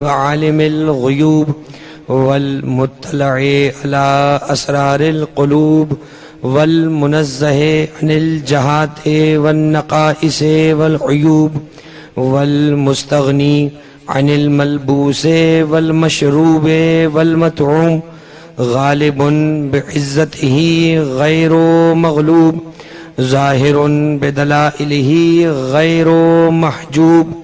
عالم الغیوب والمطلع على اسرار القلوب والمنزہ عن الجہات والنقائص والعیوب والمستغنی عن الملبوس والمشروب والمطعوم غالب بعزته غیر مغلوب ظاہر بدلائلہ غیر محجوب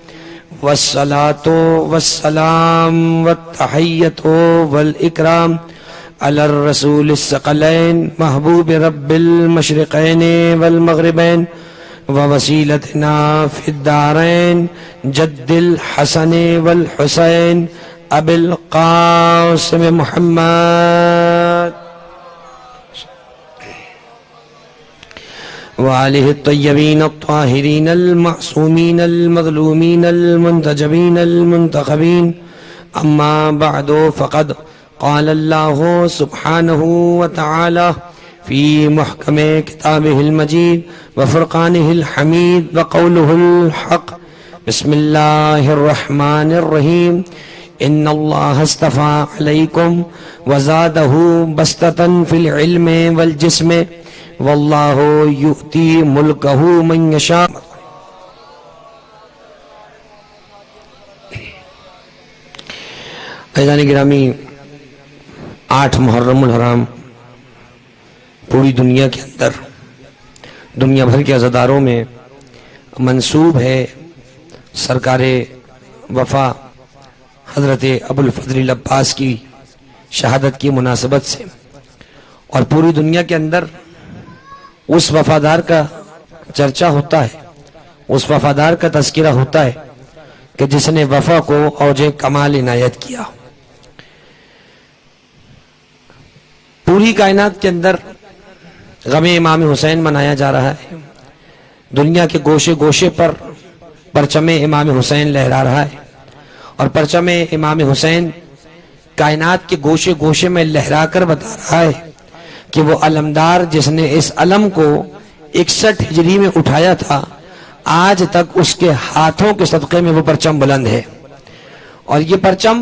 والصلاة والسلام والتحیة والإکرام علی الرسول الثقلین محبوب رب المشرقین والمغربین ووسیلتنا فی الدارین جد الحسن والحسین ابی القاسم محمد وآلہ الطیبین الطاہرین المعصومین المظلومین المنتجبین المنتخبین اما بعد فقد قال اللہ سبحانہ وتعالی فی محکم کتابہ المجید وفرقانہ الحمید وقولہ الحق بسم اللہ الرحمن الرحیم ان اللہ اصطفى علیکم وزادہ بسطة فی العلم والجسم واللہ یؤتی ملکہ من یشاء. عزیزان گرامی، 8 محرم الحرام پوری دنیا کے اندر، دنیا بھر کے عزاداروں میں منسوب ہے سرکار وفا حضرت ابوالفضل العباس کی شہادت کی مناسبت سے، اور پوری دنیا کے اندر اس وفادار کا چرچا ہوتا ہے، اس وفادار کا تذکرہ ہوتا ہے کہ جس نے وفا کو اوج کمال عنایت کیا. پوری کائنات کے اندر غم امام حسین منایا جا رہا ہے، دنیا کے گوشے گوشے پر پرچم امام حسین لہرا رہا ہے، اور پرچم امام حسین کائنات کے گوشے گوشے میں لہرا کر بتا رہا ہے کہ وہ علمدار جس نے اس علم کو 61 ہجری میں اٹھایا تھا، آج تک اس کے ہاتھوں کے صدقے میں وہ پرچم بلند ہے، اور یہ پرچم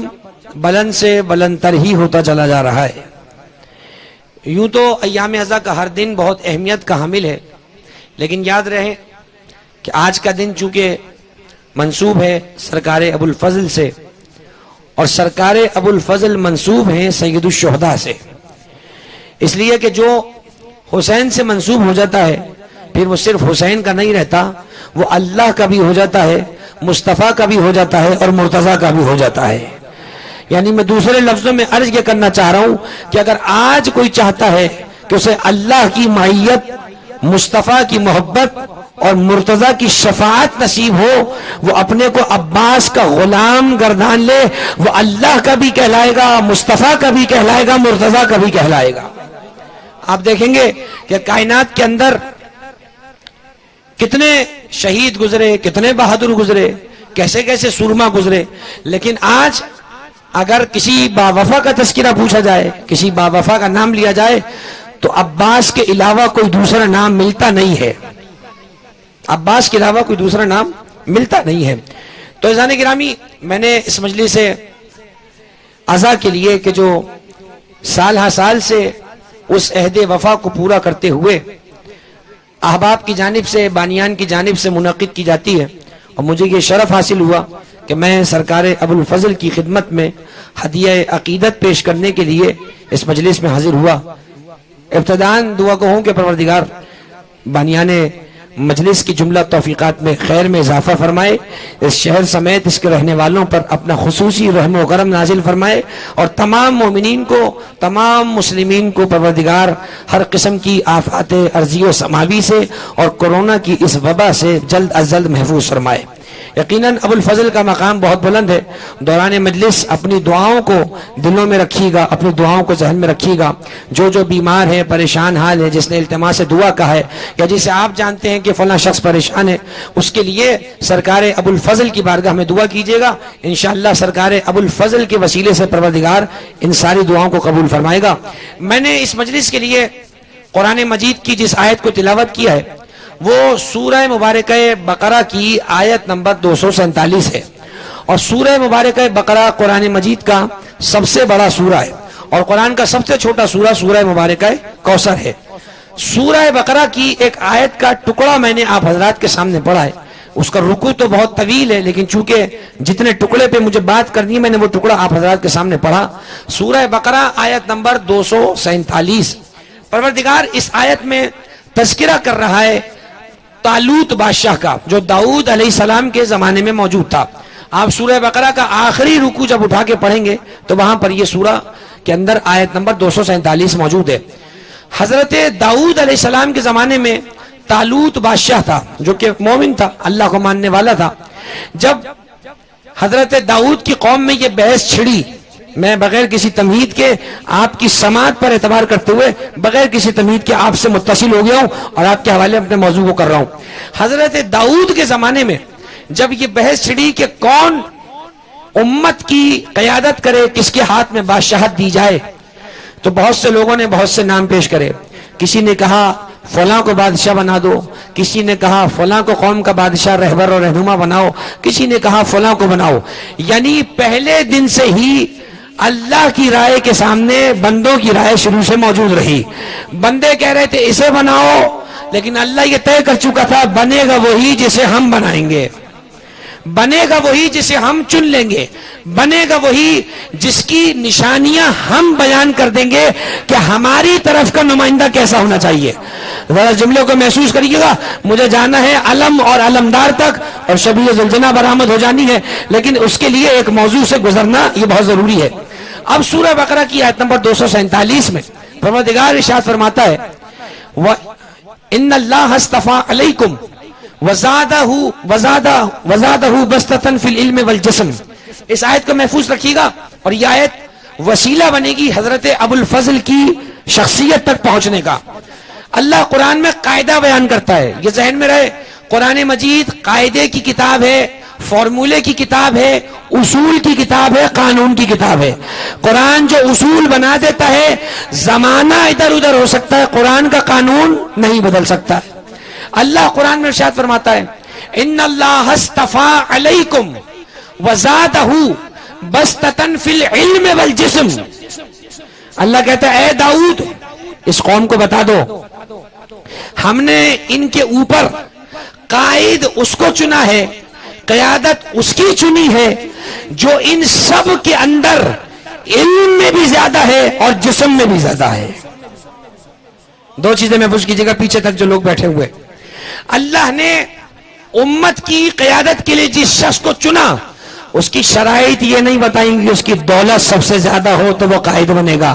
بلند سے بلند تر ہی ہوتا چلا جا رہا ہے. یوں تو ایام ازا کا ہر دن بہت اہمیت کا حامل ہے، لیکن یاد رہے کہ آج کا دن چونکہ منسوب ہے سرکار ابوالفضل سے، اور سرکار ابوالفضل منسوب ہیں سید الشہداء سے، اس لیے کہ جو حسین سے منسوب ہو جاتا ہے پھر وہ صرف حسین کا نہیں رہتا، وہ اللہ کا بھی ہو جاتا ہے، مصطفیٰ کا بھی ہو جاتا ہے، اور مرتضیٰ کا بھی ہو جاتا ہے. یعنی میں دوسرے لفظوں میں عرض یہ کرنا چاہ رہا ہوں کہ اگر آج کوئی چاہتا ہے کہ اسے اللہ کی معیت، مصطفیٰ کی محبت اور مرتضیٰ کی شفاعت نصیب ہو، وہ اپنے کو عباس کا غلام گردان لے، وہ اللہ کا بھی کہلائے گا، مصطفیٰ کا بھی کہلائے گا، مرتضیٰ کا بھی کہلائے گا. آپ دیکھیں گے کہ کائنات کے اندر کتنے شہید گزرے، کتنے بہادر گزرے، کیسے کیسے سورما گزرے، لیکن آج اگر کسی باوفا کا تذکرہ پوچھا جائے، کسی باوفا کا نام لیا جائے، تو عباس کے علاوہ کوئی دوسرا نام ملتا نہیں ہے، عباس کے علاوہ کوئی دوسرا نام ملتا نہیں ہے. تو عزیزان گرامی، میں نے اس مجلس سے عزا کے لیے کہ جو سال ہر سال سے اس عہد وفا کو پورا کرتے ہوئے احباب کی جانب سے، بانیان کی جانب سے منعقد کی جاتی ہے، اور مجھے یہ شرف حاصل ہوا کہ میں سرکار ابوالفضل کی خدمت میں ہدیہ عقیدت پیش کرنے کے لیے اس مجلس میں حاضر ہوا. ابتداً دعا کہوں کہ پروردگار بانیان مجلس کی جملہ توفیقات میں خیر میں اضافہ فرمائے، اس شہر سمیت اس کے رہنے والوں پر اپنا خصوصی رحم و کرم نازل فرمائے، اور تمام مومنین کو، تمام مسلمین کو پروردگار ہر قسم کی آفات ارضی و سماوی سے اور کورونا کی اس وبا سے جلد از جلد محفوظ فرمائے. یقیناً ابوالفضل کا مقام بہت بلند ہے. دوران مجلس اپنی دعاؤں کو دلوں میں رکھیے گا، اپنی دعاؤں کو ذہن میں رکھیے گا. جو بیمار ہے، پریشان حال ہے، جس نے التماس سے دعا کہا ہے، یا جسے آپ جانتے ہیں کہ فلاں شخص پریشان ہے، اس کے لیے سرکار ابوالفضل کی بارگاہ میں دعا کیجیے گا. انشاءاللہ سرکار ابوالفضل کے وسیلے سے پروردگار ان ساری دعاؤں کو قبول فرمائے گا. میں نے اس مجلس کے لیے قرآن مجید کی جس آیت کو تلاوت کیا ہے وہ سورہ مبارکہ بقرہ کی آیت نمبر 247 ہے، اور سورہ مبارکہ بقرہ قرآن مجید کا سب سے بڑا سورہ ہے اور قرآن کا سب سے چھوٹا سورہ سورہ مبارکہ کوثر ہے۔ سورہ بقرہ کی ایک آیت کا ٹکڑا میں نے آپ حضرات کے سامنے پڑھا ہے، اس کا رکوع تو بہت طویل ہے لیکن چونکہ جتنے ٹکڑے پہ مجھے بات کرنی ہے میں نے وہ ٹکڑا آپ حضرات کے سامنے پڑھا۔ سورہ بقرہ آیت نمبر 247۔ پروردگار اس آیت میں تذکرہ کر رہا ہے طالوت بادشاہ کا، جو داؤد علیہ السلام کے زمانے میں موجود تھا۔ آپ سورہ بقرہ کا آخری رکوع جب اٹھا کے پڑھیں گے تو وہاں پر یہ سورہ کے اندر آیت نمبر 247 موجود ہے۔ حضرت داؤد علیہ السلام کے زمانے میں طالوت بادشاہ تھا جو کہ مومن تھا، اللہ کو ماننے والا تھا۔ جب حضرت داؤد کی قوم میں یہ بحث چھڑی، میں بغیر کسی تمہید کے آپ کی سماعت پر اعتبار کرتے ہوئے بغیر کسی تمہید کے آپ سے متصل ہو گیا ہوں اور آپ کے حوالے اپنے موضوع کو کر رہا ہوں۔ حضرت داؤد کے زمانے میں جب یہ بحث چھڑی کہ کون امت کی قیادت کرے، کس کے ہاتھ میں بادشاہت دی جائے، تو بہت سے لوگوں نے بہت سے نام پیش کرے۔ کسی نے کہا فلاں کو بادشاہ بنا دو، کسی نے کہا فلاں کو قوم کا بادشاہ رہبر اور رہنما بناؤ، کسی نے کہا فلاں کو بناؤ۔ یعنی پہلے دن سے ہی اللہ کی رائے کے سامنے بندوں کی رائے شروع سے موجود رہی۔ بندے کہہ رہے تھے اسے بناؤ، لیکن اللہ یہ طے کر چکا تھا بنے گا وہی جسے ہم بنائیں گے، بنے گا وہی جسے ہم چن لیں گے، بنے گا وہی جس کی نشانیاں ہم بیان کر دیں گے کہ ہماری طرف کا نمائندہ کیسا ہونا چاہیے۔ ذرا جملے کو محسوس کریے گا، مجھے جانا ہے علم اور علمدار تک اور شبیہ ذوالجناح برآمد ہو جانی ہے، لیکن اس کے لیے ایک موضوع سے گزرنا یہ بہت ضروری ہے۔ اب سورہ بقرہ کی آیت نمبر 247 میں پروردگار ارشاد فرماتا ہے وَإِنَّ اللَّهَ اسْتَفَىٰ عَلَيْكُمْ وَزَادَهُ بَسْطَةً فِي الْعِلْمِ وَالْجِسْمِ۔ اس آیت کو محفوظ رکھیے گا اور یہ آیت وسیلہ بنے گی حضرت ابو الفضل کی شخصیت تک پہنچنے کا۔ اللہ قرآن میں قاعدہ بیان کرتا ہے، یہ ذہن میں رہے، قرآن مجید قاعدے کی کتاب ہے، فارمولے کی کتاب ہے، اصول کی کتاب ہے، قانون کی کتاب ہے۔ قرآن جو اصول بنا دیتا ہے، زمانہ ادھر ادھر ہو سکتا ہے، قرآن کا قانون نہیں بدل سکتا۔ اللہ قرآن میں ارشاد فرماتا ہے ان اللہ اصطفیٰ علیکم وزادہ بسطۃ فی العلم والجسم۔ اللہ کہتا ہے اے داؤد اس قوم کو بتا دو ہم نے ان کے اوپر قائد اس کو چنا ہے، قیادت اس کی چنی ہے جو ان سب کے اندر علم میں بھی زیادہ ہے اور جسم میں بھی زیادہ ہے۔ دو چیزیں محفوظ کیجئے گا پیچھے تک جو لوگ بیٹھے ہوئے۔ اللہ نے امت کی قیادت کے لیے جس شخص کو چنا اس کی شرائط یہ نہیں بتائیں گی اس کی دولت سب سے زیادہ ہو تو وہ قائد بنے گا،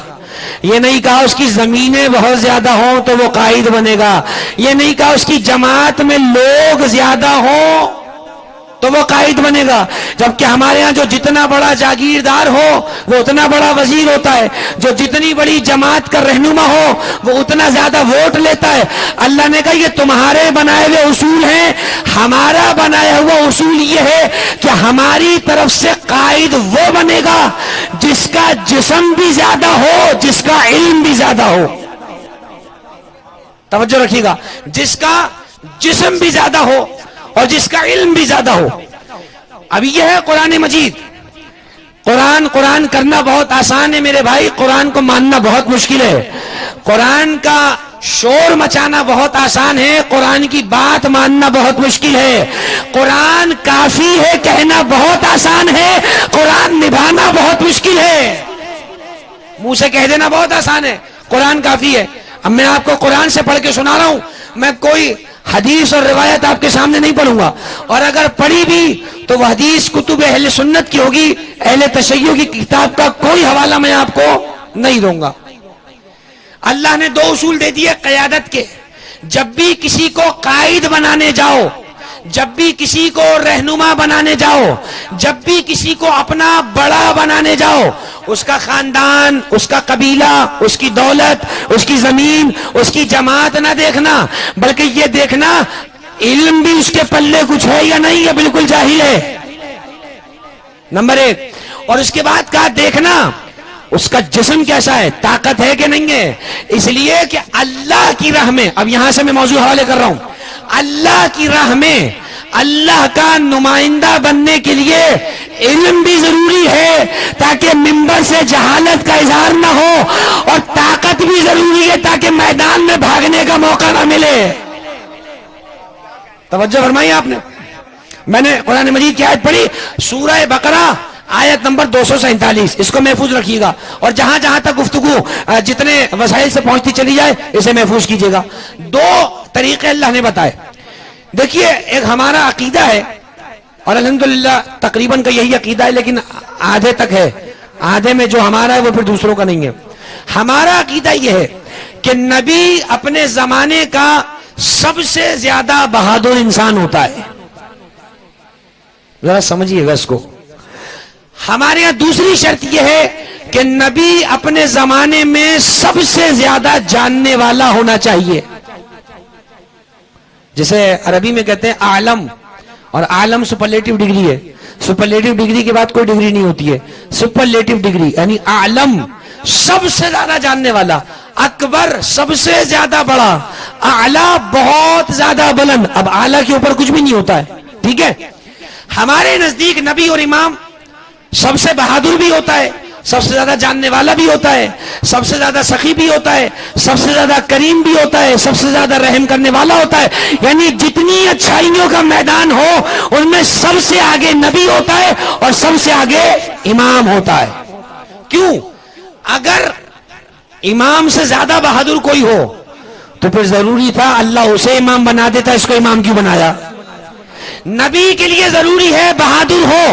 یہ نہیں کہا اس کی زمینیں بہت زیادہ ہوں تو وہ قائد بنے گا، یہ نہیں کہا اس کی جماعت میں لوگ زیادہ ہوں تو وہ قائد بنے گا۔ جبکہ ہمارے ہاں جو جتنا بڑا جاگیردار ہو وہ اتنا بڑا وزیر ہوتا ہے، جو جتنی بڑی جماعت کا رہنما ہو وہ اتنا زیادہ ووٹ لیتا ہے۔ اللہ نے کہا یہ تمہارے بنائے ہوئے اصول ہیں، ہمارا بنایا ہوا اصول یہ ہے کہ ہماری طرف سے قائد وہ بنے گا جس کا جسم بھی زیادہ ہو، جس کا علم بھی زیادہ ہو۔ توجہ رکھیے گا، جس کا جسم بھی زیادہ ہو اور جس کا علم بھی زیادہ ہو۔ اب یہ ہے قرآن مجید۔ قرآن کرنا بہت آسان ہے میرے بھائی، قرآن کو ماننا بہت مشکل ہے۔ قرآن کا شور مچانا بہت آسان ہے، قرآن کی بات ماننا بہت مشکل ہے۔ قرآن کافی ہے کہنا بہت آسان ہے، قرآن نبھانا بہت مشکل ہے۔ منہ سے کہہ دینا بہت آسان ہے، قرآن کافی ہے۔ اب میں آپ کو قرآن سے پڑھ کے سنا رہا ہوں، میں کوئی حدیث اور روایت آپ کے سامنے نہیں پڑھوں گا، اور اگر پڑھی بھی تو وہ حدیث کتب اہل سنت کی ہوگی، اہل تشیع کی کتاب کا کوئی حوالہ میں آپ کو نہیں دوں گا۔ اللہ نے دو اصول دے دیے قیادت کے، جب بھی کسی کو قائد بنانے جاؤ، جب بھی کسی کو رہنما بنانے جاؤ، جب بھی کسی کو اپنا بڑا بنانے جاؤ، اس کا خاندان، اس کا قبیلہ، اس کی دولت، اس کی زمین، اس کی جماعت نہ دیکھنا، بلکہ یہ دیکھنا علم بھی اس کے پلے کچھ ہے یا نہیں، یا بالکل جاہل ہے، نمبر ایک۔ اور اس کے بعد کہا دیکھنا اس کا جسم کیسا ہے، طاقت ہے کہ نہیں ہے۔ اس لیے کہ اللہ کی راہ میں، اب یہاں سے میں موضوع حوالے کر رہا ہوں، اللہ کی راہ میں اللہ کا نمائندہ بننے کے لیے علم بھی ضروری ہے تاکہ منبر سے جہالت کا اظہار نہ ہو، اور طاقت بھی ضروری ہے تاکہ میدان میں بھاگنے کا موقع نہ ملے۔ توجہ فرمائی آپ نے؟ میں نے قرآن مجید کی آیت پڑھی، سورہ بقرہ آیت نمبر 247، اس کو محفوظ رکھیے گا، اور جہاں جہاں تک گفتگو جتنے وسائل سے پہنچتی چلی جائے اسے محفوظ کیجیے گا۔ دو طریقے اللہ نے بتائے۔ دیکھیے، ایک ہمارا عقیدہ ہے، اور الحمدللہ تقریباً کا یہی عقیدہ ہے، لیکن آدھے تک ہے، آدھے میں جو ہمارا ہے وہ پھر دوسروں کا نہیں ہے۔ ہمارا عقیدہ یہ ہے کہ نبی اپنے زمانے کا سب سے زیادہ بہادر انسان ہوتا ہے۔ ذرا سمجھیے گا اس کو۔ ہمارے یہاں دوسری شرط یہ ہے کہ نبی اپنے زمانے میں سب سے زیادہ جاننے والا ہونا چاہیے، جسے عربی میں کہتے ہیں عالم، اور عالم سپرلیٹو ڈگری ہے۔ سپرلیٹو ڈگری کے بعد کوئی ڈگری نہیں ہوتی ہے، سپرلیٹو ڈگری یعنی عالم، سب سے زیادہ جاننے والا، اکبر سب سے زیادہ بڑا، اعلیٰ بہت زیادہ بلند۔ اب اعلیٰ کے اوپر کچھ بھی نہیں ہوتا ہے، ٹھیک ہے؟ ہمارے نزدیک نبی اور امام سب سے بہادر بھی ہوتا ہے، سب سے زیادہ جاننے والا بھی ہوتا ہے، سب سے زیادہ سخی بھی ہوتا ہے، سب سے زیادہ کریم بھی ہوتا ہے، سب سے زیادہ رحم کرنے والا ہوتا ہے۔ یعنی جتنی اچھائیوں کا میدان ہو ان میں سب سے آگے نبی ہوتا ہے اور سب سے آگے امام ہوتا ہے۔ کیوں؟ اگر امام سے زیادہ بہادر کوئی ہو تو پھر ضروری تھا اللہ اسے امام بنا دیتا، اس کو امام کیوں بنایا؟ نبی کے لیے ضروری ہے بہادر ہو،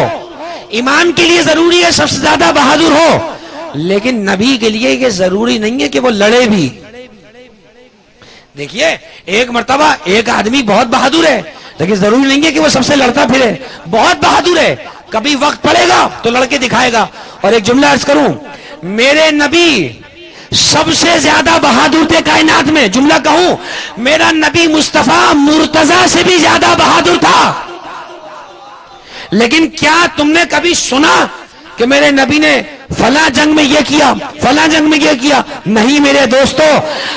امام کے لیے ضروری ہے سب سے زیادہ بہادر ہو، لیکن نبی کے لیے یہ ضروری نہیں ہے کہ وہ لڑے بھی۔ دیکھیے، ایک مرتبہ ایک آدمی بہت بہادر ہے، لیکن ضروری نہیں ہے کہ وہ سب سے لڑتا پھرے۔ بہت بہادر ہے، کبھی وقت پڑے گا تو لڑکے دکھائے گا۔ اور ایک جملہ عرض کروں، میرے نبی سب سے زیادہ بہادر تھے کائنات میں۔ جملہ کہوں، میرا نبی مصطفیٰ مرتضیٰ سے بھی زیادہ بہادر تھا۔ لیکن کیا تم نے کبھی سنا کہ میرے نبی نے فلاں جنگ میں یہ کیا، فلاں جنگ میں یہ کیا؟ نہیں میرے دوستو،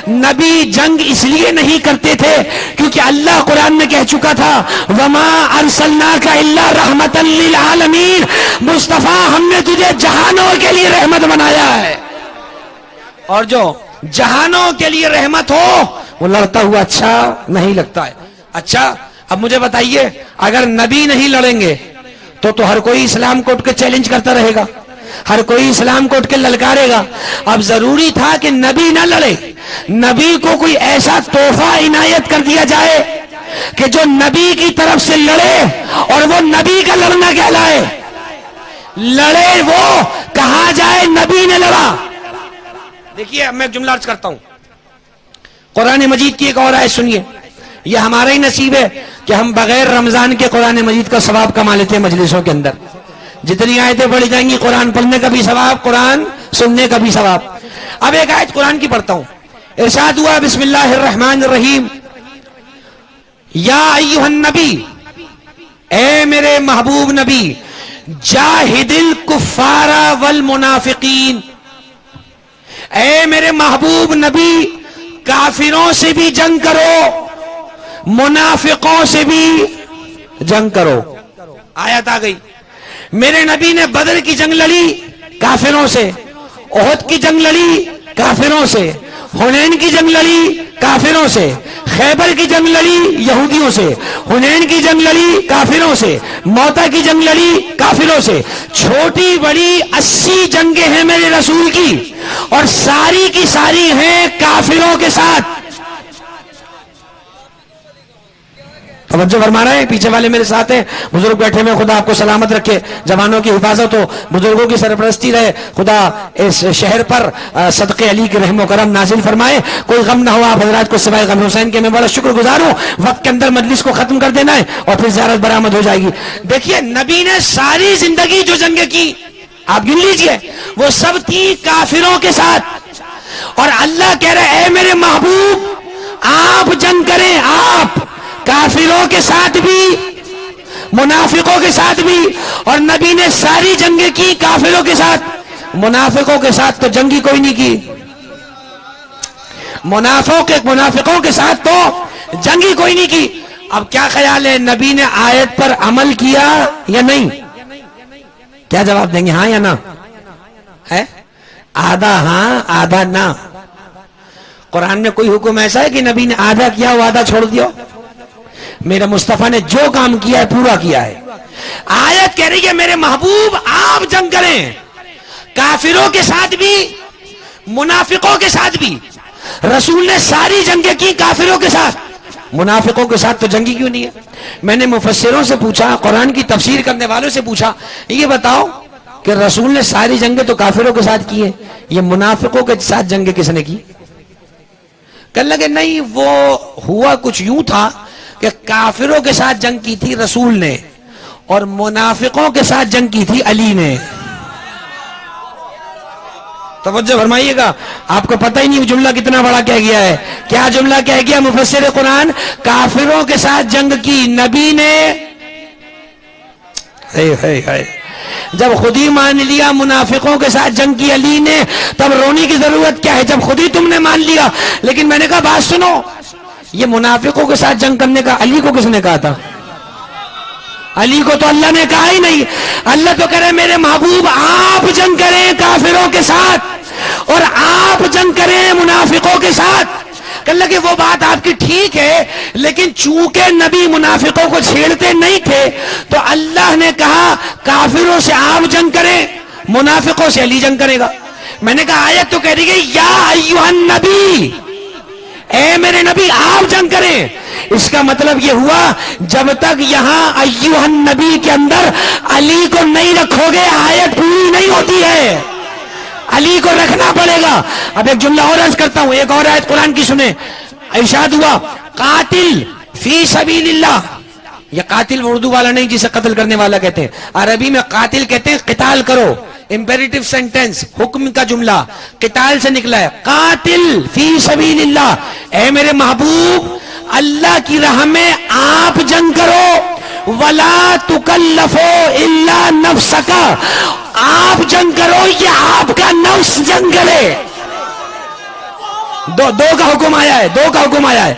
نبی جنگ اس لیے نہیں کرتے تھے کیونکہ اللہ قرآن میں کہہ چکا تھا وَمَا أَرْسَلْنَاكَ إِلَّا رَحْمَةً لِّلْعَالَمِينَ، مصطفیٰ ہم نے تجھے جہانوں کے لیے رحمت بنایا ہے۔ اور جو جہانوں کے لیے رحمت ہو وہ لڑتا ہوا اچھا نہیں لگتا ہے۔ اچھا، اب مجھے بتائیے، اگر نبی نہیں لڑیں گے تو ہر کوئی اسلام کو اٹھ کے چیلنج کرتا رہے گا، ہر کوئی اسلام کو اٹھ کے للکارے گا۔ اب ضروری تھا کہ نبی نہ لڑے، نبی کو کوئی ایسا تحفہ عنایت کر دیا جائے کہ جو نبی کی طرف سے لڑے اور وہ نبی کا لڑنا کہلائے۔ لڑے وہ، کہا جائے نبی نے لڑا۔ دیکھیے، میں جملہ عرض کرتا ہوں، قرآن مجید کی ایک اور آیت سنیے۔ یہ ہمارا ہی نصیب ہے کہ ہم بغیر رمضان کے قرآن مجید کا ثواب کما لیتے ہیں مجلسوں کے اندر۔ جتنی آیتیں پڑھی جائیں گی، قرآن پڑھنے کا بھی ثواب، قرآن سننے کا بھی ثواب۔ اب ایک آیت قرآن کی پڑھتا ہوں، ارشاد ہوا بسم اللہ الرحمن الرحیم، یا ایھا النبی، اے میرے محبوب نبی، جاہد الکفار والمنافقین، اے میرے محبوب نبی کافروں سے بھی جنگ کرو، منافقوں سے بھی جنگ کرو۔ آیت آ گئی، میرے نبی نے بدر کی جنگ لڑی کافروں سے، احد کی جنگ لڑی کافروں سے، حنین کی جنگ لڑی کافروں سے، خیبر کی جنگ لڑی یہودیوں سے، حنین کی جنگ لڑی کافروں سے، موتا کی جنگ لڑی کافروں سے۔ چھوٹی بڑی 80 جنگیں ہیں میرے رسول کی، اور ساری کی ساری ہیں کافروں کے ساتھ۔ توجہ فرما رہے ہیں؟ پیچھے والے میرے ساتھ ہیں، بزرگ بیٹھے میں، خدا آپ کو سلامت رکھے، جوانوں کی حفاظت ہو، بزرگوں کی سرپرستی رہے، خدا اس شہر پر صدقے علی کے رحم و کرم نازل فرمائے، کوئی غم نہ ہو آپ حضرات کو سوائے غم حسین کے۔ میں بڑا شکر گزار ہوں، وقت کے اندر مجلس کو ختم کر دینا ہے اور پھر زیارت برآمد ہو جائے گی۔ دیکھیے، نبی نے ساری زندگی جو جنگیں کی، آپ گن لیجئے، وہ سب تھی کافروں کے ساتھ، اور اللہ کہہ رہے اے میرے محبوب آپ جنگ کریں، آپ کافروں کے ساتھ بھی منافقوں کے ساتھ بھی۔ اور نبی نے ساری جنگیں کی کافروں کے ساتھ، منافقوں کے ساتھ تو جنگ ہی کوئی نہیں کی، منافقوں کے ساتھ تو جنگ ہی کوئی نہیں کی۔ اب کیا خیال ہے، نبی نے آیت پر عمل کیا یا نہیں؟ کیا جواب دیں گے؟ ہاں یا نہ ہے؟ آدھا ہاں آدھا نہ. قرآن میں کوئی حکم ایسا ہے کہ نبی نے آدھا کیا وہ آدھا چھوڑ دیا؟ میرے مصطفیٰ نے جو کام کیا ہے پورا کیا ہے. آیت کہہ رہی ہے میرے محبوب آپ جنگ کریں، کافروں کے ساتھ بھی منافقوں کے ساتھ بھی. رسول نے ساری جنگیں کی کافروں کے ساتھ، منافقوں کے ساتھ تو جنگی کیوں نہیں ہے؟ میں نے مفسروں سے پوچھا، قرآن کی تفسیر کرنے والوں سے پوچھا، یہ بتاؤ کہ رسول نے ساری جنگیں تو کافروں کے ساتھ کی ہیں، یہ منافقوں کے ساتھ جنگیں کس نے کی؟ کہنے لگے نہیں، وہ ہوا کچھ یوں تھا کہ کافروں کے ساتھ جنگ کی تھی رسول نے اور منافقوں کے ساتھ جنگ کی تھی علی نے. توجہ فرمائیے گا، آپ کو پتہ ہی نہیں جملہ کتنا بڑا کہہ گیا ہے. کیا جملہ کہہ گیا مفسر قرآن؟ کافروں کے ساتھ جنگ کی نبی نے. جب خود ہی مان لیا منافقوں کے ساتھ جنگ کی علی نے، تب رونے کی ضرورت کیا ہے جب خود ہی تم نے مان لیا؟ لیکن میں نے کہا بات سنو، یہ منافقوں کے ساتھ جنگ کرنے کا علی کو کس نے کہا تھا؟ علی کو تو اللہ نے کہا ہی نہیں. اللہ تو کہہ رہے میرے محبوب آپ جنگ کریں کافروں کے ساتھ اور آپ جنگ کریں منافقوں کے ساتھ. کہنے لگے وہ بات آپ کی ٹھیک ہے، لیکن چونکہ نبی منافقوں کو چھیڑتے نہیں تھے تو اللہ نے کہا کافروں سے آپ جنگ کریں، منافقوں سے علی جنگ کرے گا. میں نے کہا آیت تو کہہ رہی ہے یا ایھا النبی، اے میرے نبی آپ جنگ کریں. اس کا مطلب یہ ہوا جب تک یہاں ایھا النبی کے اندر علی کو نہیں رکھو گے آیت پوری نہیں ہوتی ہے، علی کو رکھنا پڑے گا. اب ایک جملہ اور عرض کرتا ہوں، ایک اور آیت قرآن کی سنیں. ارشاد ہوا قاتل فی سبیل اللہ. یہ قاتل اردو والا نہیں جسے قتل کرنے والا کہتے ہیں، عربی میں قاتل کہتے ہیں قتال کرو. امپیریٹو سینٹینس، حکم کا جملہ قتال سے نکلا ہے. قاتل فی سبیل اللہ، اے میرے محبوب اللہ کی راہ میں آپ جنگ کرو. ولا تکلفو الا نفسک، آپ جنگ کرو یہ آپ کا نفس جنگ کرے. دو کا حکم آیا ہے، دو کا حکم آیا ہے.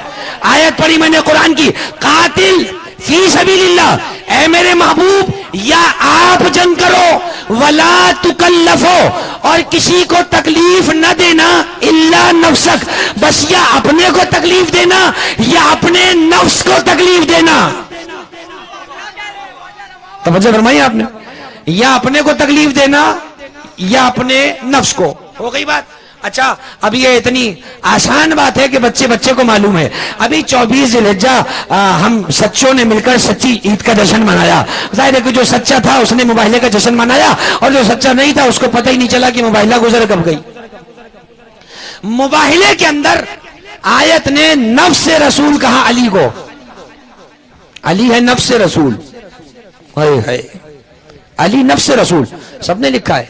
آیت پڑھی میں نے قرآن کی، قاتل فی سبیل اللہ، اے میرے محبوب یا آپ جنگ کرو، ولا تکلفو، اور کسی کو تکلیف نہ دینا، الا نفسک، بس یا اپنے کو تکلیف دینا یا اپنے نفس کو تکلیف دینا. توجہ فرمائی آپ نے، یا اپنے کو تکلیف دینا یا اپنے نفس کو. ہو گئی بات؟ اچھا اب یہ اتنی آسان بات ہے کہ بچے بچے کو معلوم ہے. ابھی 24 ذی الحجہ ہم سچوں نے مل کر سچی عید کا جشن منایا. ظاہر ہے کہ جو سچا تھا اس نے مباہلے کا جشن منایا اور جو سچا نہیں تھا اس کو پتہ ہی نہیں چلا کہ مباہلہ گزر کب گئی. مباہلے کے اندر آیت نے نفس رسول کہا علی کو. علی ہے نفس رسول، علی نفس رسول سب نے لکھا ہے.